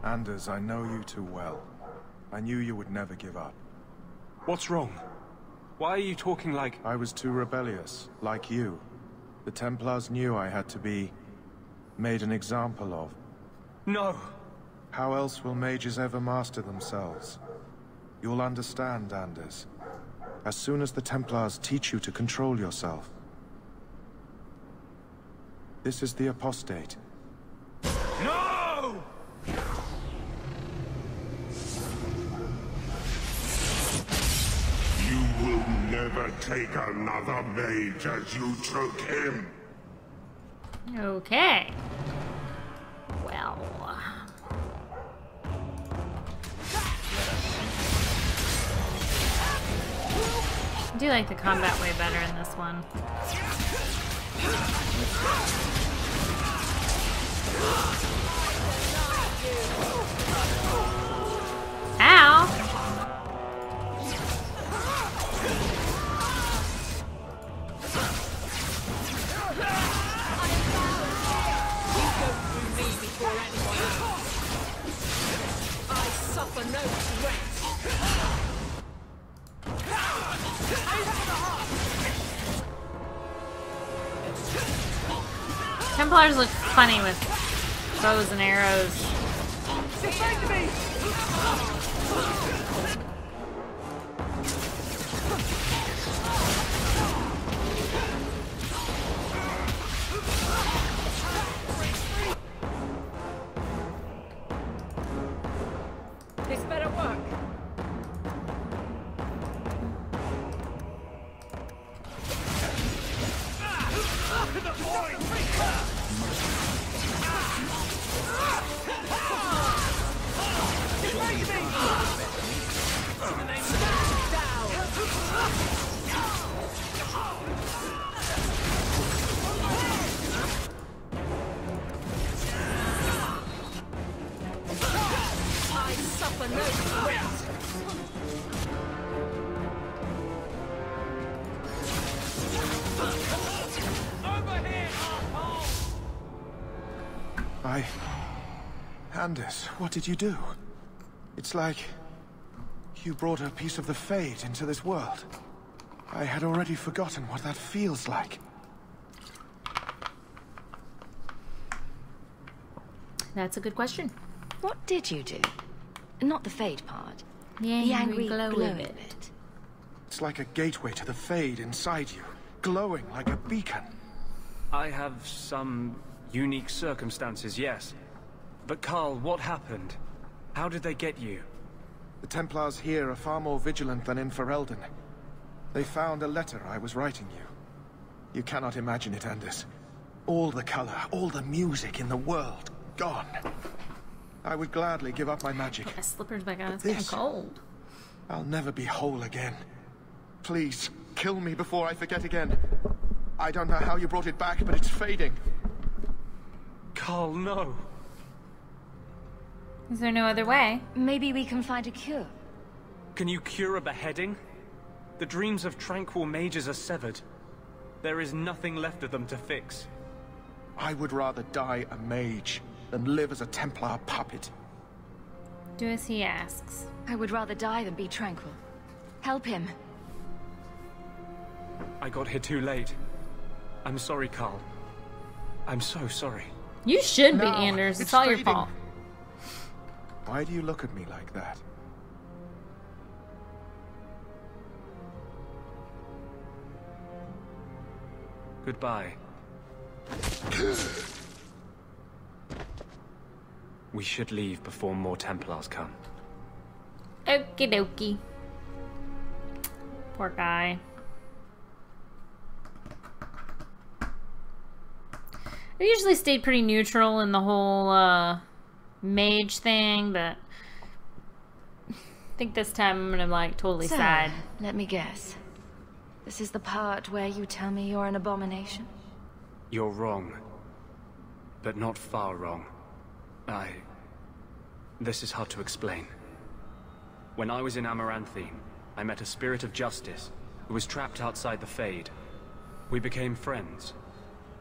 Anders, I know you too well. I knew you would never give up. What's wrong? Why are you talking like... I was too rebellious, like you. The Templars knew I had to be... made an example of. No! How else will mages ever master themselves? You'll understand, Anders. As soon as the Templars teach you to control yourself. This is the apostate. No! You will never take another mage as you took him. Okay. Well. I do like the combat way better in this one. Ow! Templars look funny with bows and arrows. This better work. To the point! I suffer no threat. Anders, what did you do? It's like... you brought a piece of the Fade into this world. I had already forgotten what that feels like. That's a good question. What did you do? Not the Fade part. The angry glow of it. It's like a gateway to the Fade inside you, glowing like a beacon. I have some unique circumstances, yes. But Carl, what happened? How did they get you? The Templars here are far more vigilant than in Ferelden. They found a letter I was writing you. You cannot imagine it, Anders. All the color, all the music in the world, gone. I would gladly give up my magic. Put my slippers back on, it's This- getting cold. I'll never be whole again. Please, kill me before I forget again. I don't know how you brought it back, but it's fading. Carl, no. Is there no other way? Maybe we can find a cure. Can you cure a beheading? The dreams of tranquil mages are severed. There is nothing left of them to fix. I would rather die a mage than live as a Templar puppet. Do as he asks. I would rather die than be tranquil. Help him. I got here too late. I'm sorry, Carl. I'm so sorry. You should be, No, Anders. It's it's all your fading. fault. Why do you look at me like that? Goodbye. We should leave before more Templars come. Okie dokie. Poor guy. I usually stayed pretty neutral in the whole mage thing, but I think this time I'm gonna like totally So, side. let me guess. This is the part where you tell me you're an abomination? You're wrong. but not far wrong. This is hard to explain. When I was in Amaranthine, I met a spirit of justice who was trapped outside the Fade. We became friends,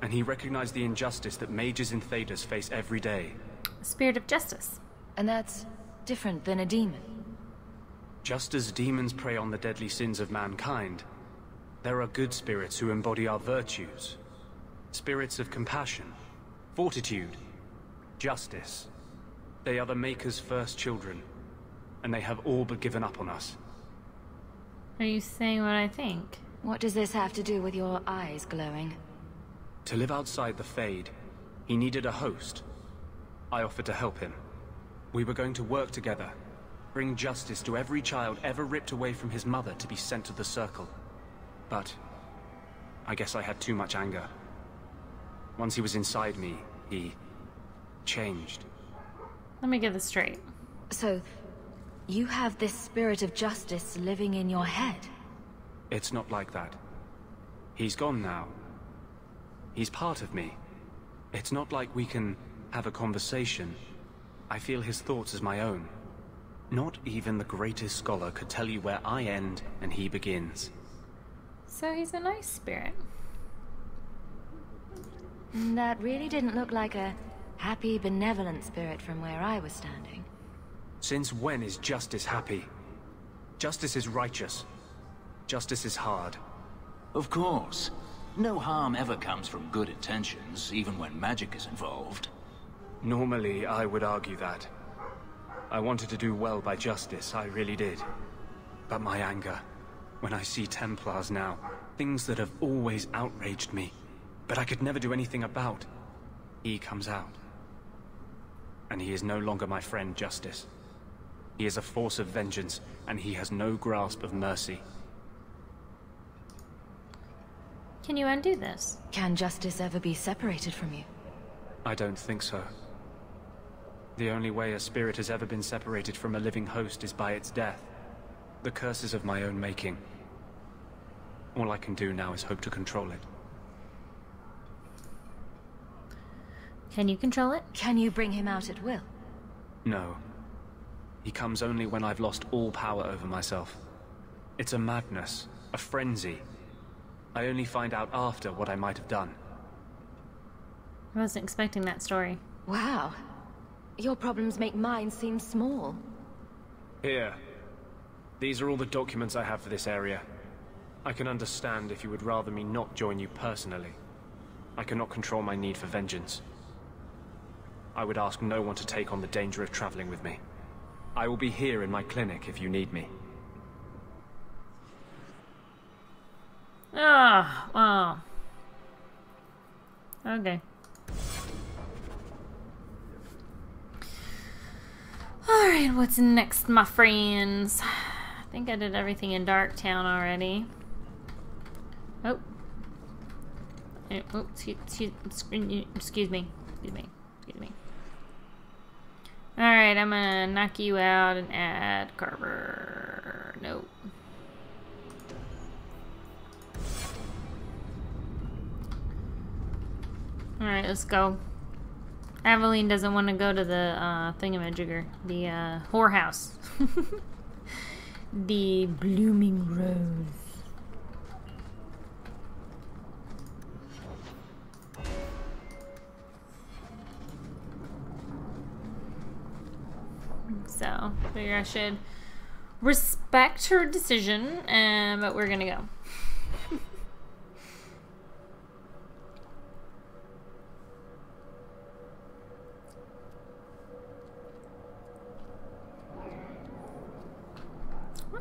and he recognized the injustice that mages in Thedas face every day. Spirit of justice. And that's different than a demon. Just as demons prey on the deadly sins of mankind, there are good spirits who embody our virtues. Spirits of compassion, fortitude, justice. They are the Maker's first children, and they have all but given up on us. Are you saying what I think? What does this have to do with your eyes glowing? To live outside the Fade, he needed a host. I offered to help him. We were going to work together, bring justice to every child ever ripped away from his mother to be sent to the Circle. But I guess I had too much anger. Once he was inside me, he changed. Let me get this straight. So, you have this spirit of justice living in your head? It's not like that. He's gone now. He's part of me. It's not like we can have a conversation. I feel his thoughts as my own. Not even the greatest scholar could tell you where I end and he begins. So he's a nice spirit. That really didn't look like a happy, benevolent spirit from where I was standing. Since when is justice happy? Justice is righteous. Justice is hard. Of course. No harm ever comes from good intentions, even when magic is involved. Normally, I would argue that. I wanted to do well by justice, I really did. But my anger, when I see Templars now, things that have always outraged me, but I could never do anything about, he comes out. And he is no longer my friend, Justice. He is a force of vengeance, and he has no grasp of mercy. Can you undo this? Can justice ever be separated from you? I don't think so. The only way a spirit has ever been separated from a living host is by its death. The curse is of my own making. All I can do now is hope to control it. Can you control it? Can you bring him out at will? No. He comes only when I've lost all power over myself. It's a madness, a frenzy. I only find out after what I might have done. I wasn't expecting that story. Wow. Your problems make mine seem small. Here. These are all the documents I have for this area. I can understand if you would rather me not join you personally. I cannot control my need for vengeance. I would ask no one to take on the danger of traveling with me. I will be here in my clinic if you need me. Ah, wow. Okay. Alright, what's next, my friends? I think I did everything in Darktown already. Oh. Oh, excuse me. Alright, I'm gonna knock you out and add Carver. Nope. Alright, let's go. Aveline doesn't want to go to the thingamajigger. The whorehouse. The Blooming Rose. So, figure I should respect her decision, but we're gonna go.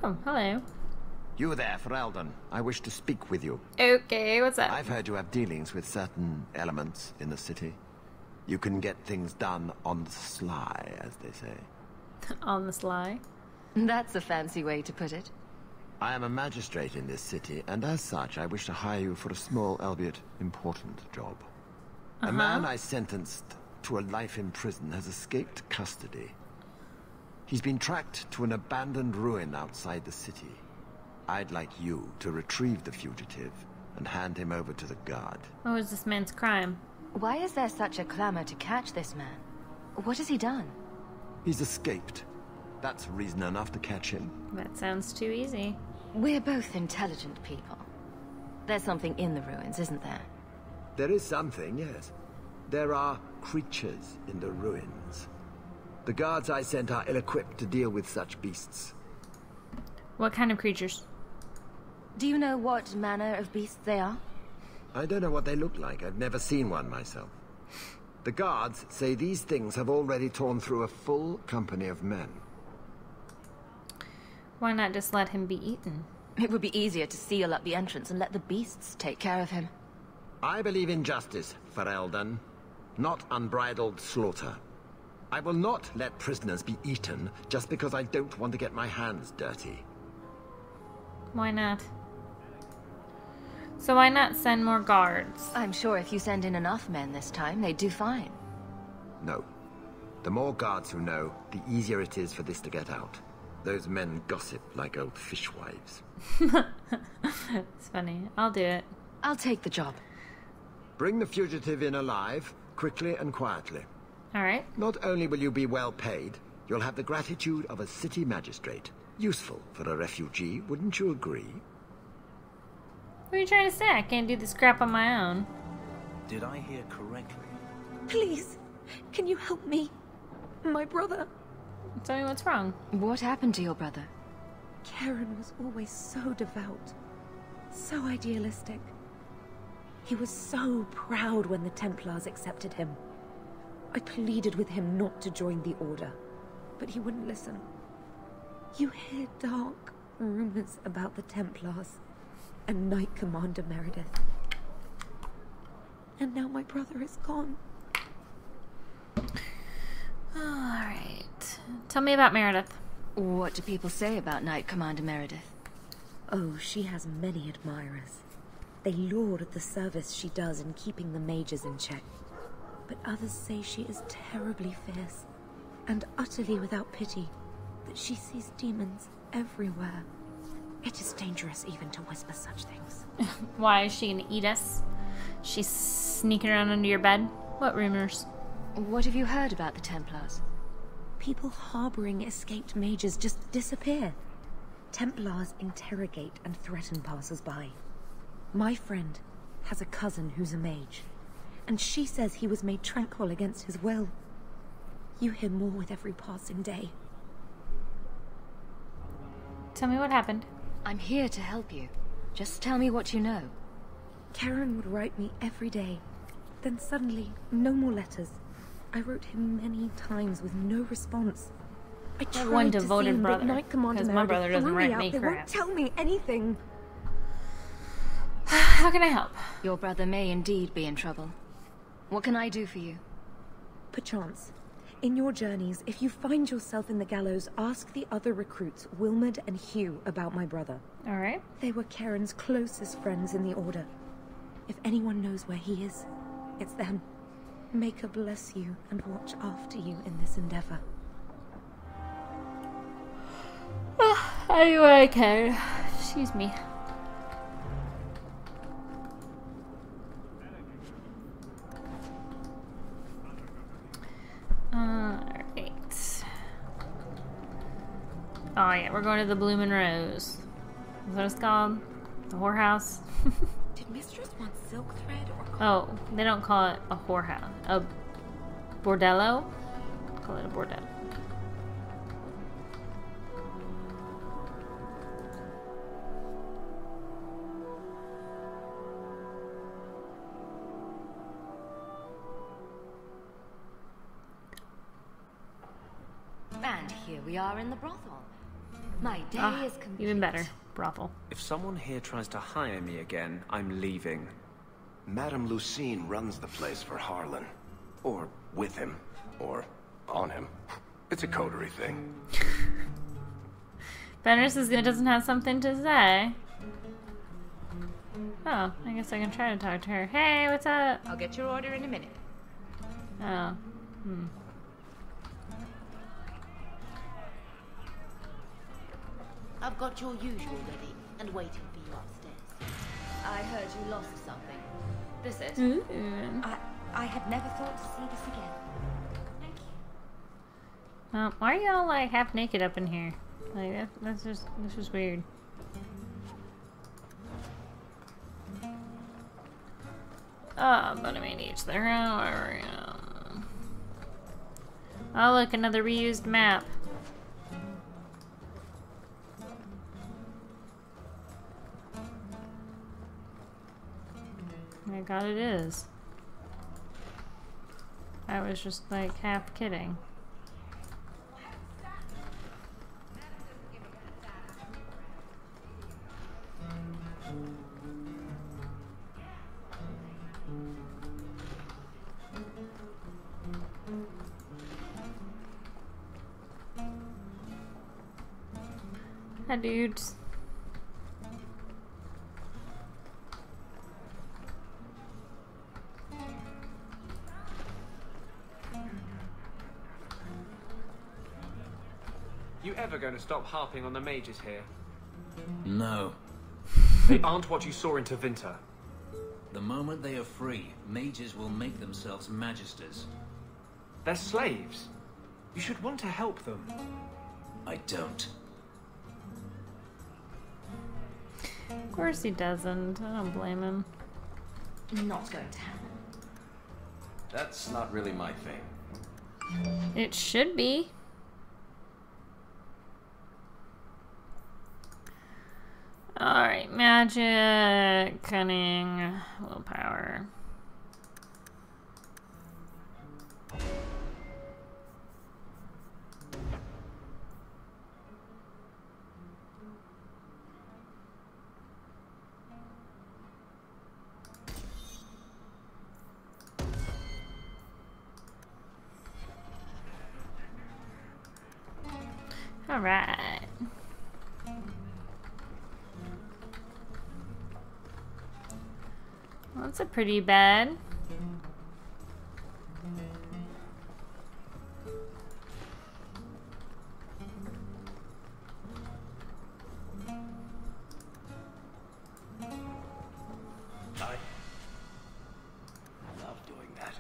Oh, hello. You there, Ferelden. I wish to speak with you. Okay, what's up? I've heard you have dealings with certain elements in the city. You can get things done on the sly, as they say. On the sly? That's a fancy way to put it. I am a magistrate in this city, and as such, I wish to hire you for a small, albeit important, job. A man I sentenced to a life in prison has escaped custody. He's been tracked to an abandoned ruin outside the city. I'd like you to retrieve the fugitive and hand him over to the guard. What was this man's crime? Why is there such a clamor to catch this man? What has he done? He's escaped. That's reason enough to catch him. That sounds too easy. We're both intelligent people. There's something in the ruins, isn't there? There is something, yes. There are creatures in the ruins. The guards I sent are ill-equipped to deal with such beasts. What kind of creatures? Do you know what manner of beasts they are? I don't know what they look like. I've never seen one myself. The guards say these things have already torn through a full company of men. Why not just let him be eaten? It would be easier to seal up the entrance and let the beasts take care of him. I believe in justice, Ferelden, not unbridled slaughter. I will not let prisoners be eaten just because I don't want to get my hands dirty. Why not? So why not send more guards? I'm sure if you send in enough men this time, they'd do fine. No. The more guards who know, the easier it is for this to get out. Those men gossip like old fishwives. It's funny. I'll do it. I'll take the job. Bring the fugitive in alive, quickly and quietly. Alright. Not only will you be well paid, you'll have the gratitude of a city magistrate. Useful for a refugee, wouldn't you agree? What are you trying to say? I can't do this crap on my own. Did I hear correctly? Please, can you help me? My brother. Tell me what's wrong. What happened to your brother? Karen was always so devout, so idealistic. He was so proud when the Templars accepted him. I pleaded with him not to join the Order, but he wouldn't listen. You hear dark rumors about the Templars and Knight Commander Meredith. And now my brother is gone. Alright. Tell me about Meredith. What do people say about Knight Commander Meredith? Oh, she has many admirers. They laud the service she does in keeping the mages in check. But others say she is terribly fierce and utterly without pity, that she sees demons everywhere. It is dangerous even to whisper such things. Why is she gonna eat us? She's sneaking around under your bed? What rumors? What have you heard about the Templars? People harboring escaped mages just disappear. Templars interrogate and threaten passers-by. My friend has a cousin who's a mage, and she says he was made tranquil against his will. You hear more with every passing day. Tell me what happened. I'm here to help you. Just tell me what you know. Karen would write me every day. Then suddenly, no more letters. I wrote him many times with no response. I tried one to see devoted him, brother, but Knight Commander because my brother doesn't threw me write out. me They crap. won't tell me anything. How can I help? Your brother may indeed be in trouble. What can I do for you? Perchance. In your journeys, if you find yourself in the gallows, ask the other recruits, Wilmerd and Hugh, about my brother. Alright. They were Karen's closest friends in the Order. If anyone knows where he is, it's them. Maker bless you and watch after you in this endeavor. Anyway, I can. Excuse me. Alright. Oh yeah, we're going to the Bloomin' Rose. Is that what it's called? The whorehouse? Did Mistress want silk thread or... Oh, they don't call it a whorehouse. A bordello? Call it a bordello. And here we are in the brothel. My day is complete. Even better. Brothel. If someone here tries to hire me again, I'm leaving. Madame Lucine runs the place for Harlan. Or with him. Or on him. It's a coterie thing. Fenris doesn't have something to say. Oh, I guess I can try to talk to her. Hey, what's up? I'll get your order in a minute. Oh. I've got your usual ready and waiting for you upstairs. I heard you lost something. This is? I had never thought to see this again. Why are y'all like half naked up in here? Like that's just weird. But I mean each their own. Oh look, another reused map. My god, it is. I was just like half kidding. Hi, dudes. You ever going to stop harping on the mages here? No. They aren't what you saw in Tevinter. The moment they are free, mages will make themselves magisters. They're slaves. You should want to help them. I don't. Of course he doesn't. I don't blame him. Not going to happen. That's not really my thing. It should be. Alright, magic, cunning, willpower. Alright. Well, that's a pretty bed. I love doing that.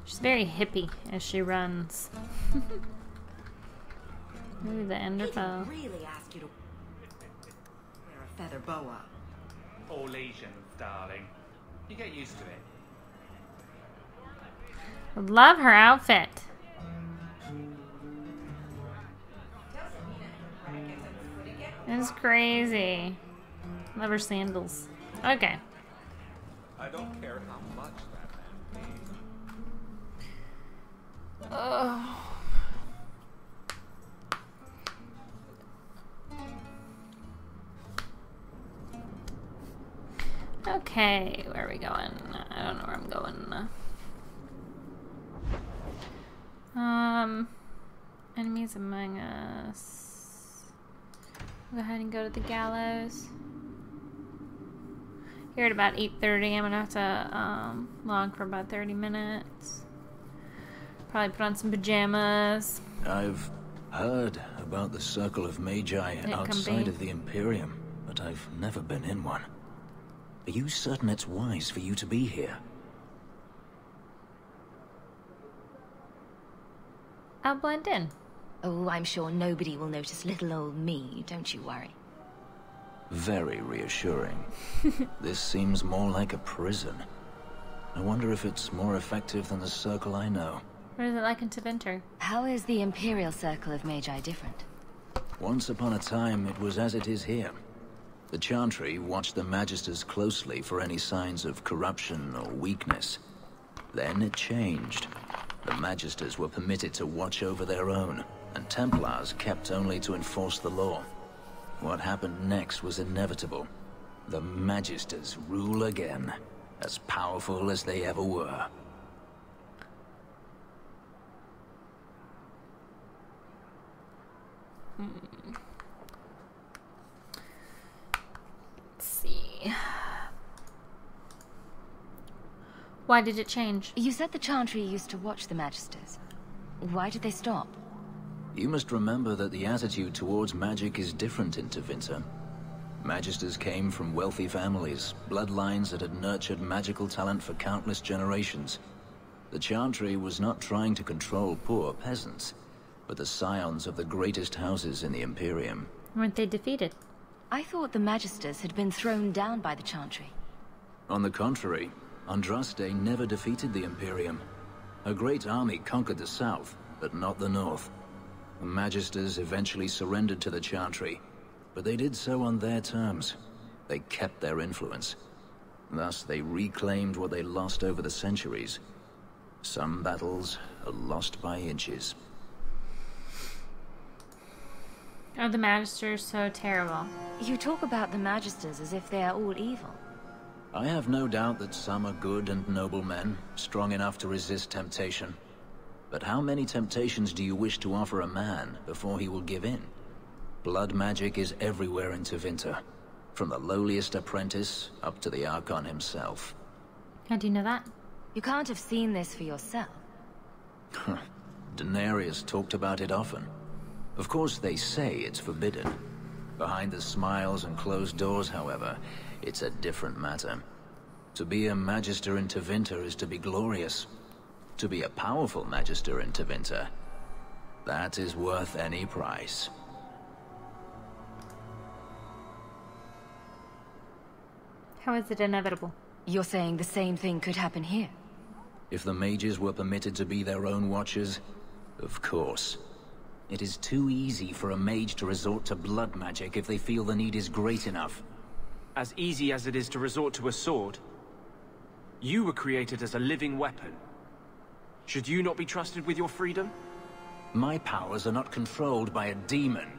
She's very hippie as she runs. Maybe the ender fell. Really ask you to wear a feather boa. All lesions, darling. You get used to it. Love her outfit. It's crazy. Love her sandals. Okay. I don't care how much that man pays. Oh. Okay, where are we going? I don't know where I'm going. Enemies among us. Go ahead and go to the gallows. Here at about 8:30, I'm gonna have to log for about 30 minutes. Probably put on some pajamas. I've heard about the Circle of Magi outside of the Imperium, but I've never been in one. Are you certain it's wise for you to be here? I'll blend in. Oh, I'm sure nobody will notice little old me, don't you worry. Very reassuring. This seems more like a prison. I wonder if it's more effective than the Circle I know. What is it like in Tevinter? How is the Imperial Circle of Magi different? Once upon a time, it was as it is here. The Chantry watched the Magisters closely for any signs of corruption or weakness. Then it changed. The Magisters were permitted to watch over their own, and Templars kept only to enforce the law. What happened next was inevitable. The Magisters rule again, as powerful as they ever were. Let's see. Why did it change? You said the Chantry used to watch the Magisters. Why did they stop? You must remember that the attitude towards magic is different in Tevinter. Magisters came from wealthy families, bloodlines that had nurtured magical talent for countless generations. The Chantry was not trying to control poor peasants, but the scions of the greatest houses in the Imperium. Weren't they defeated? I thought the Magisters had been thrown down by the Chantry. On the contrary, Andraste never defeated the Imperium. A great army conquered the south, but not the north. The Magisters eventually surrendered to the Chantry, but they did so on their terms. They kept their influence. Thus, they reclaimed what they lost over the centuries. Some battles are lost by inches. Are the Magisters so terrible? You talk about the Magisters as if they are all evil. I have no doubt that some are good and noble men, strong enough to resist temptation. But how many temptations do you wish to offer a man before he will give in? Blood magic is everywhere in Tevinter, from the lowliest apprentice up to the Archon himself. How do you know that? You can't have seen this for yourself. Daenerys talked about it often. Of course, they say it's forbidden. Behind the smiles and closed doors, however, it's a different matter. To be a Magister in Tevinter is to be glorious. To be a powerful Magister in Tevinter, that is worth any price. How is it inevitable? You're saying the same thing could happen here? If the mages were permitted to be their own watchers, of course. It is too easy for a mage to resort to blood magic if they feel the need is great enough. As easy as it is to resort to a sword. You were created as a living weapon. Should you not be trusted with your freedom? My powers are not controlled by a demon.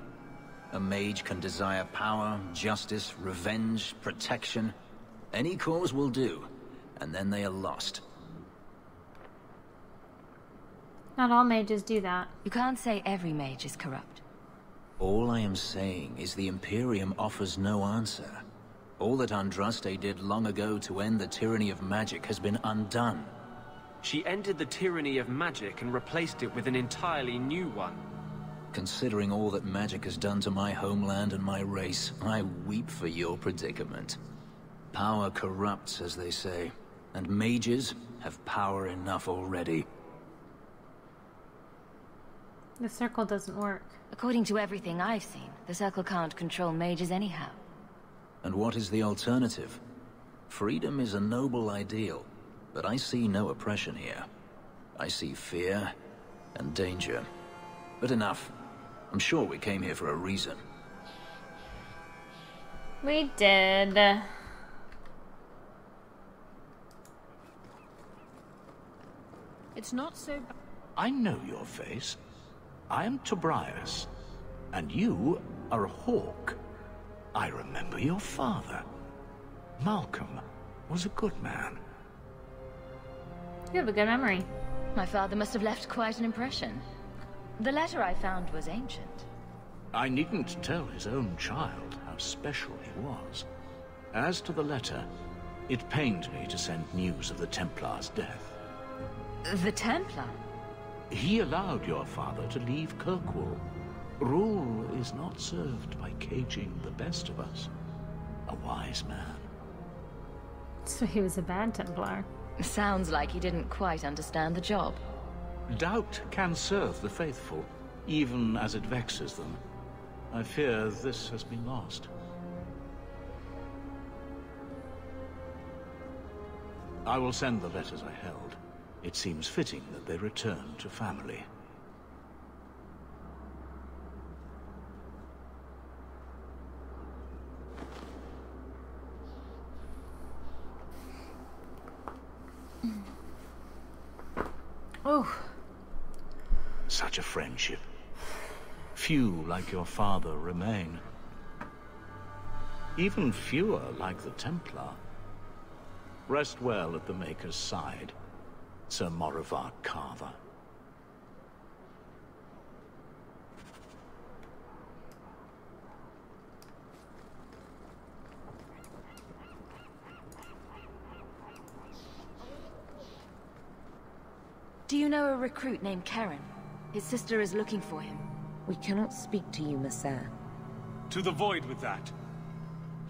A mage can desire power, justice, revenge, protection. Any cause will do, and then they are lost. Not all mages do that. You can't say every mage is corrupt. All I am saying is the Imperium offers no answer. All that Andraste did long ago to end the tyranny of magic has been undone. She ended the tyranny of magic and replaced it with an entirely new one. Considering all that magic has done to my homeland and my race, I weep for your predicament. Power corrupts, as they say, and mages have power enough already. The circle doesn't work. According to everything I've seen, the circle can't control mages anyhow. And what is the alternative? Freedom is a noble ideal, but I see no oppression here. I see fear and danger. But enough. I'm sure we came here for a reason. We did. It's not so... I know your face. I am Tobias, and you are a hawk. I remember your father. Malcolm was a good man. You have a good memory. My father must have left quite an impression. The letter I found was ancient. I needn't tell his own child how special he was. As to the letter, it pained me to send news of the Templar's death. The Templar? He allowed your father to leave Kirkwall. Rule is not served by caging the best of us. A wise man. So he was a bad Templar. Sounds like he didn't quite understand the job. Doubt can serve the faithful, even as it vexes them. I fear this has been lost. I will send the letters I held. It seems fitting that they return to family. Oh. Such a friendship. Few like your father remain. Even fewer like the Templar. Rest well at the Maker's side, Sir Morivar Carver. Do you know a recruit named Karen? His sister is looking for him. We cannot speak to you, Messer. To the void with that.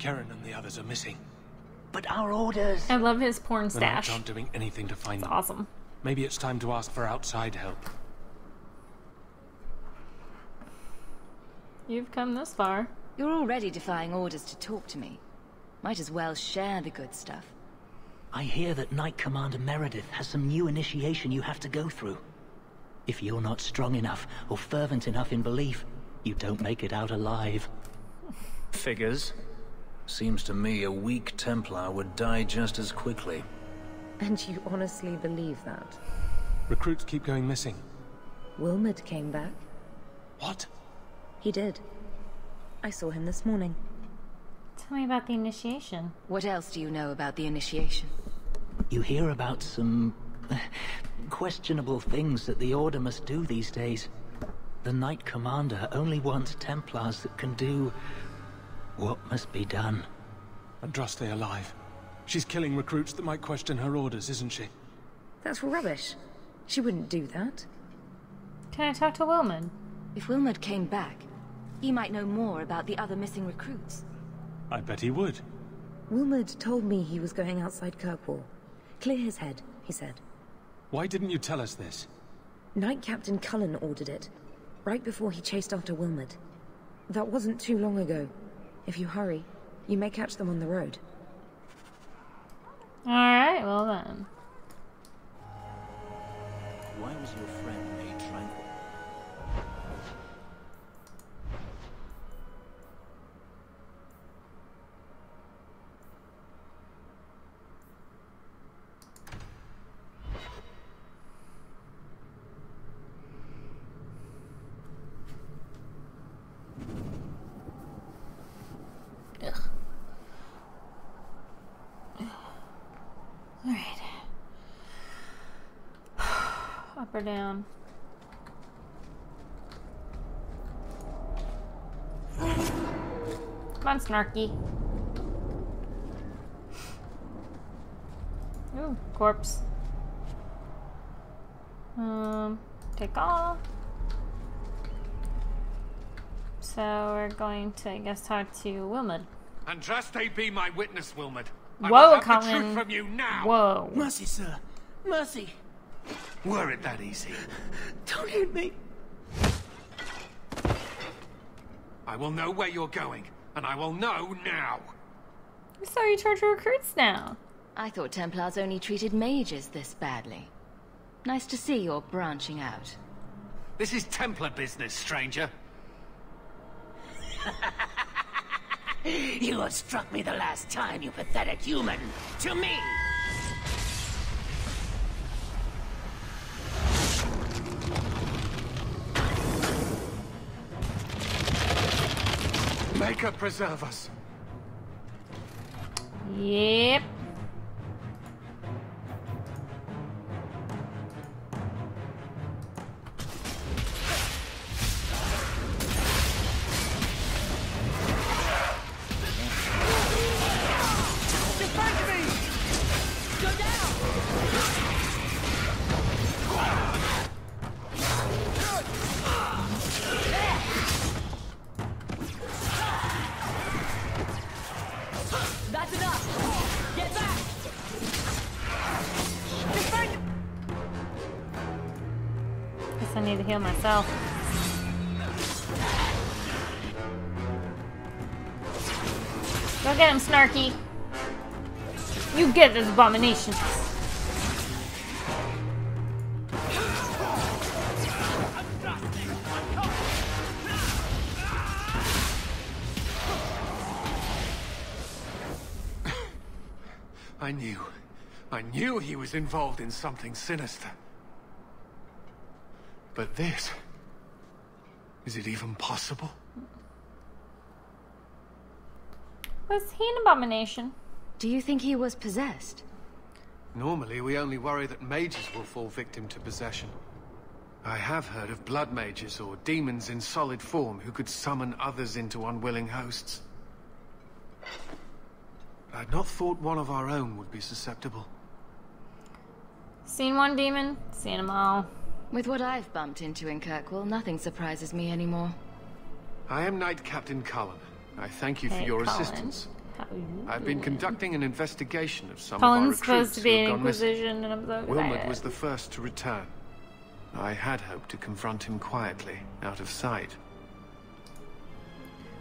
Karen and the others are missing. But our orders... I love his porn The Knights stash. aren't doing anything to find It's them. awesome. Maybe it's time to ask for outside help. You've come this far. You're already defying orders to talk to me. Might as well share the good stuff. I hear that Knight Commander Meredith has some new initiation you have to go through. If you're not strong enough or fervent enough in belief, you don't make it out alive. Figures. Seems to me a weak Templar would die just as quickly. And you honestly believe that? Recruits keep going missing. Wilmot came back. What? He did. I saw him this morning. Tell me about the initiation. What else do you know about the initiation? You hear about some... questionable things that the Order must do these days. The Knight Commander only wants Templars that can do... what must be done. Andraste alive. She's killing recruits that might question her orders, isn't she? That's rubbish. She wouldn't do that. Can I talk to Wilmot? If Wilmot came back, he might know more about the other missing recruits. I bet he would. Wilmot told me he was going outside Kirkwall. Clear his head, he said. Why didn't you tell us this? Knight Captain Cullen ordered it, right before he chased after Wilmot. That wasn't too long ago. If you hurry, you may catch them on the road. Alright, well then. Why was your friend made tranquil? Alright. Up or down? Come on, Snarky. Ooh, corpse. Take off. So we're going to, I guess, talk to Wilmot. Andraste be my witness, Wilmot. I Whoa, will have the Colin. truth from you now. Whoa. Mercy, sir. Mercy. Were it that easy? Don't hit me. I will know where you're going, and I will know now. So you torture recruits now? I thought Templars only treated mages this badly. Nice to see you're branching out. This is Templar business, stranger. You have struck me the last time, you pathetic human. To me! Maker preserve us. Yep. That's enough! Get back! Guess I need to heal myself. Go get him, Snarky. You get this abomination. I knew he was involved in something sinister. But this... is it even possible? Was he an abomination? Do you think he was possessed? Normally, we only worry that mages will fall victim to possession. I have heard of blood mages or demons in solid form who could summon others into unwilling hosts. I'd not thought one of our own would be susceptible. Seen one demon, seen them all. With what I've bumped into in Kirkwall, nothing surprises me anymore. I am Knight Captain Cullen. I thank you for Hey, your Colin. assistance. I've been conducting an investigation of some Colin's of our recruits supposed to be who an have gone missing. Inquisition, and I'm so Wilmot excited. was the first to return. I had hoped to confront him quietly, out of sight.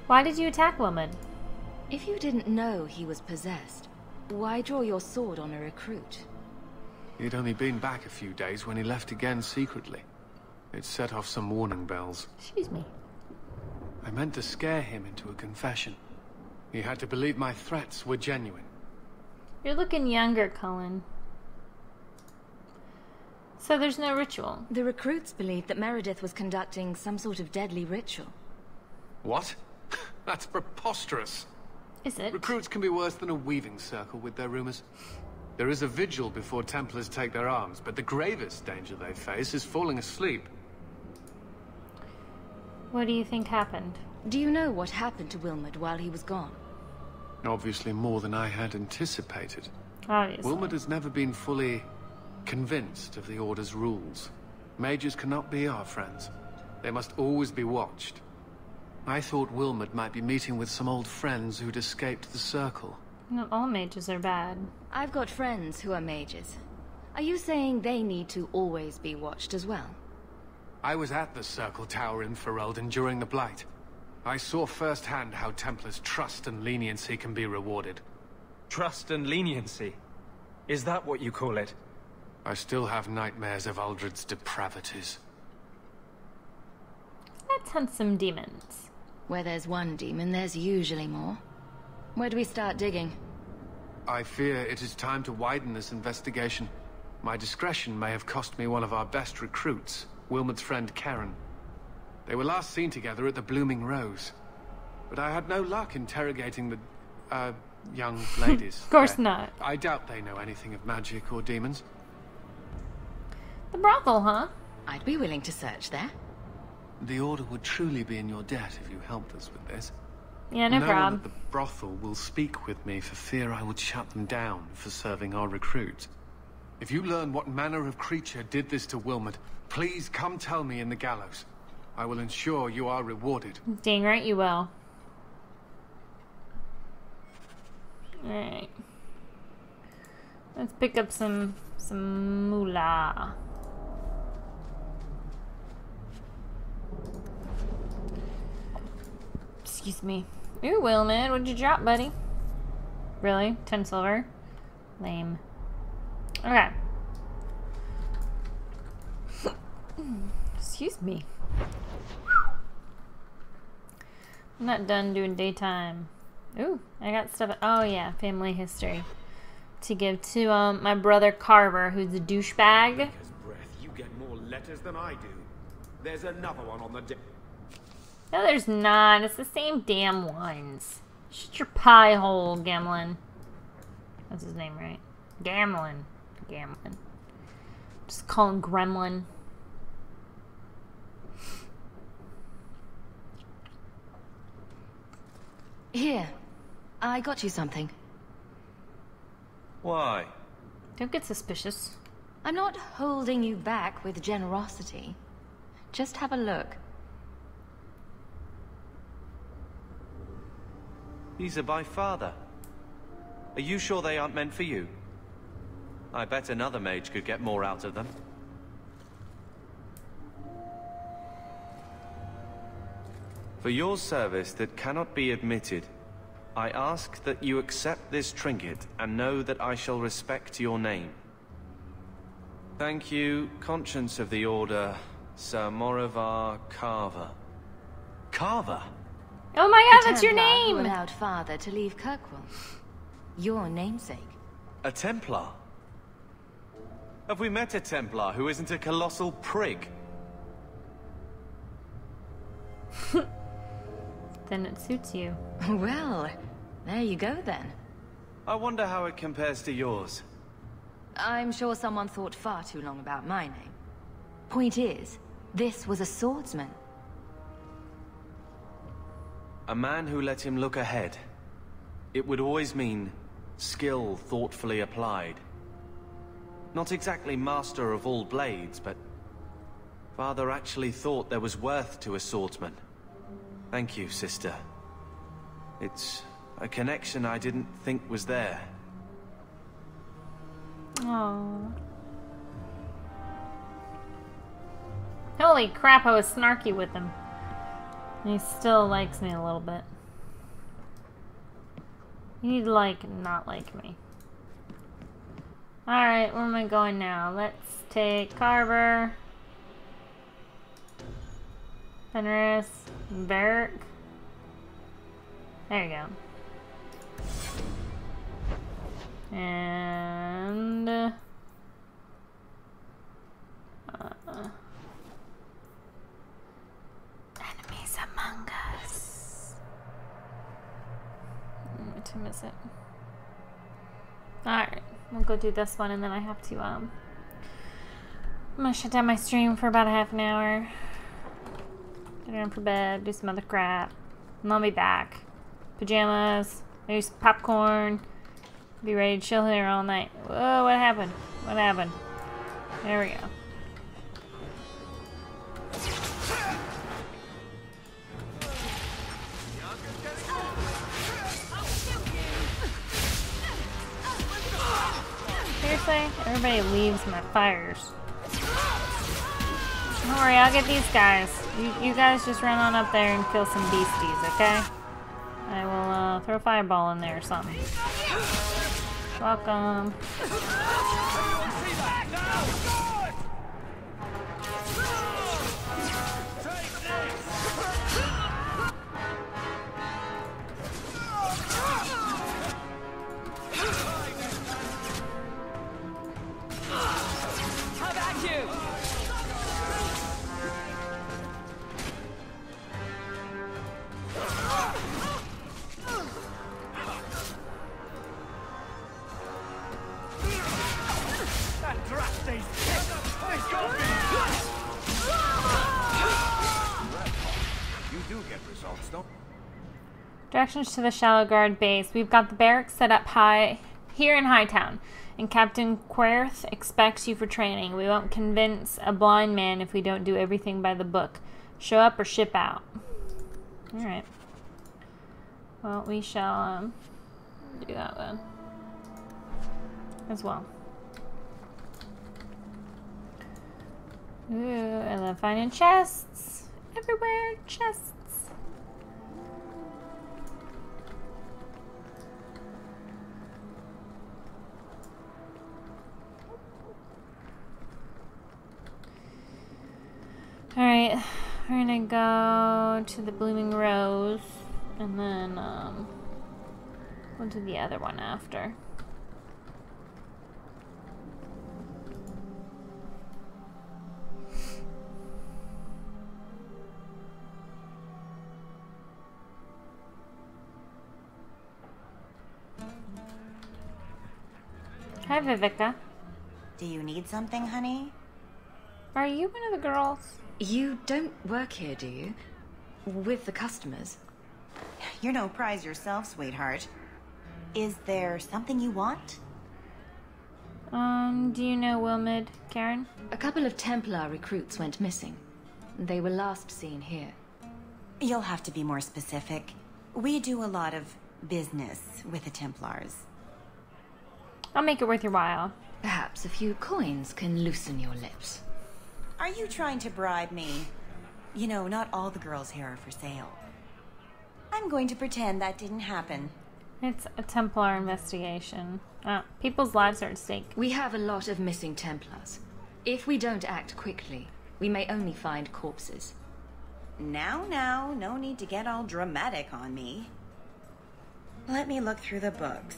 Why did you attack Wilmot? If you didn't know he was possessed, why draw your sword on a recruit? He'd only been back a few days when he left again secretly. It set off some warning bells. Excuse me. I meant to scare him into a confession. He had to believe my threats were genuine. You're looking younger, Colin. So there's no ritual. The recruits believed that Meredith was conducting some sort of deadly ritual. What? That's preposterous. Is it? Recruits can be worse than a weaving circle with their rumors. There is a vigil before Templars take their arms, but the gravest danger they face is falling asleep. What do you think happened? Do you know what happened to Wilmot while he was gone? Obviously more than I had anticipated. Obviously. Wilmot has never been fully convinced of the Order's rules. Mages cannot be our friends. They must always be watched. I thought Wilmot might be meeting with some old friends who'd escaped the Circle. Not all mages are bad. I've got friends who are mages. Are you saying they need to always be watched as well? I was at the Circle Tower in Ferelden during the Blight. I saw firsthand how Templars' trust and leniency can be rewarded. Trust and leniency? Is that what you call it? I still have nightmares of Uldred's depravities. Let's hunt some demons. Where there's one demon, there's usually more. Where do we start digging? I fear it is time to widen this investigation. My discretion may have cost me one of our best recruits, Wilmot's friend Karen. They were last seen together at the Blooming Rose. But I had no luck interrogating the, young ladies. Of course not. I doubt they know anything of magic or demons. The brothel, huh? I'd be willing to search there. The Order would truly be in your debt if you helped us with this. Yeah, no one problem. at the brothel will speak with me for fear I would shut them down for serving our recruits. If you learn what manner of creature did this to Wilmot, please come tell me in the gallows. I will ensure you are rewarded. Dang right you will. Alright. Let's pick up some moolah. Excuse me. Ooh, Wilmot, what'd you drop, buddy? Really? 10 silver? Lame. Okay. Excuse me. I'm not done doing daytime. Ooh, I got stuff. Oh yeah, family history to give to my brother Carver, who's a douchebag. Breath, you get more letters than I do. There's another one on the No, there's not. It's the same damn ones. Shut your pie hole, Gamlin. That's his name, right? Gamlin. Gamlin. Just call him Gremlin. Here, I got you something. Why? Don't get suspicious. I'm not holding you back with generosity. Just have a look. These are by father. Are you sure they aren't meant for you? I bet another mage could get more out of them. For your service that cannot be admitted, I ask that you accept this trinket and know that I shall respect your name. Thank you, Conscience of the Order, Sir Morivar Carver. Carver? Oh my god, that's your Templar who name! allowed father to leave Kirkwall. Your namesake. A Templar? Have we met a Templar who isn't a colossal prig? Then it suits you. Well, there you go then. I wonder how it compares to yours. I'm sure someone thought far too long about my name. Point is, this was a swordsman. A man who let him look ahead. It would always mean skill thoughtfully applied. Not exactly master of all blades, but father actually thought there was worth to a swordsman. Thank you, sister. It's A connection I didn't think was there. Aww. Holy crap, I was snarky with him. And he still likes me a little bit. You need to, like, not like me. Alright, where am I going now? Let's take Carver. Fenris. Barrack. There you go. And... enemies among us. To miss it. Alright, we'll go do this one and then I have to, I'm gonna shut down my stream for about a half an hour. Get down for bed, do some other crap. And I'll be back. Pajamas, maybe some popcorn. Be ready to chill here all night. Whoa, what happened? What happened? There we go. Seriously? Everybody leaves my fires. Don't worry, I'll get these guys. You guys just run on up there and kill some beasties, okay? I will throw a fireball in there or something. Welcome. How about you? You do get results, don't you? Directions to the Shallow Guard base. We've got the barracks set up high here in Hightown, and Captain Querth expects you for training. We won't convince a blind man if we don't do everything by the book. Show up or ship out. Alright. Well, we shall do that then. As well. Ooh, I love finding chests. Everywhere, chests. Alright, we're gonna go to the Blooming Rose, and then, we'll do the other one after. Hi, Vivica. Do you need something, honey? Are you one of the girls? You don't work here, do you? With the customers? You're no prize yourself, sweetheart. Is there something you want? Do you know Wilmid, Karen? A couple of Templar recruits went missing. They were last seen here. You'll have to be more specific. We do a lot of business with the Templars. I'll make it worth your while. Perhaps a few coins can loosen your lips. Are you trying to bribe me? You know, not all the girls here are for sale. I'm going to pretend that didn't happen. It's a Templar investigation. People's lives are at stake. We have a lot of missing Templars. If we don't act quickly, we may only find corpses. Now, no need to get all dramatic on me. Let me look through the books.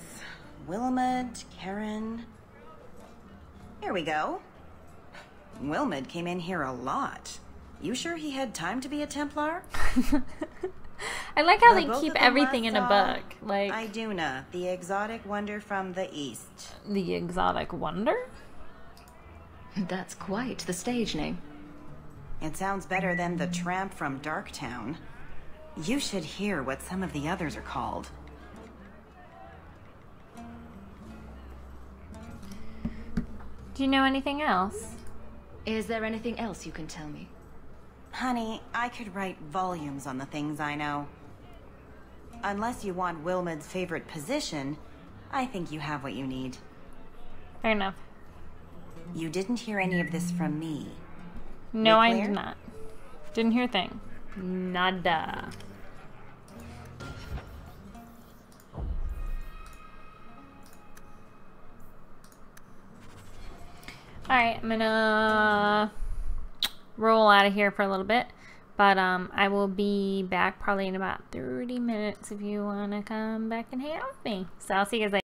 Wilmid, Karen... Here we go. Wilmid came in here a lot. You sure he had time to be a Templar? I like how they keep everything in a book. Like Iduna, the exotic wonder from the east. The exotic wonder? That's quite the stage name. It sounds better than the tramp from Darktown. You should hear what some of the others are called. Do you know anything else? Is there anything else you can tell me? Honey, I could write volumes on the things I know. unless you want Wilmot's favorite position, I think you have what you need. Fair enough. You didn't hear any of this from me. No, I did not. Didn't hear a thing. Nada. Alright, I'm gonna roll out of here for a little bit. But I will be back probably in about 30 minutes if you want to come back and hang out with me. So I'll see you guys later.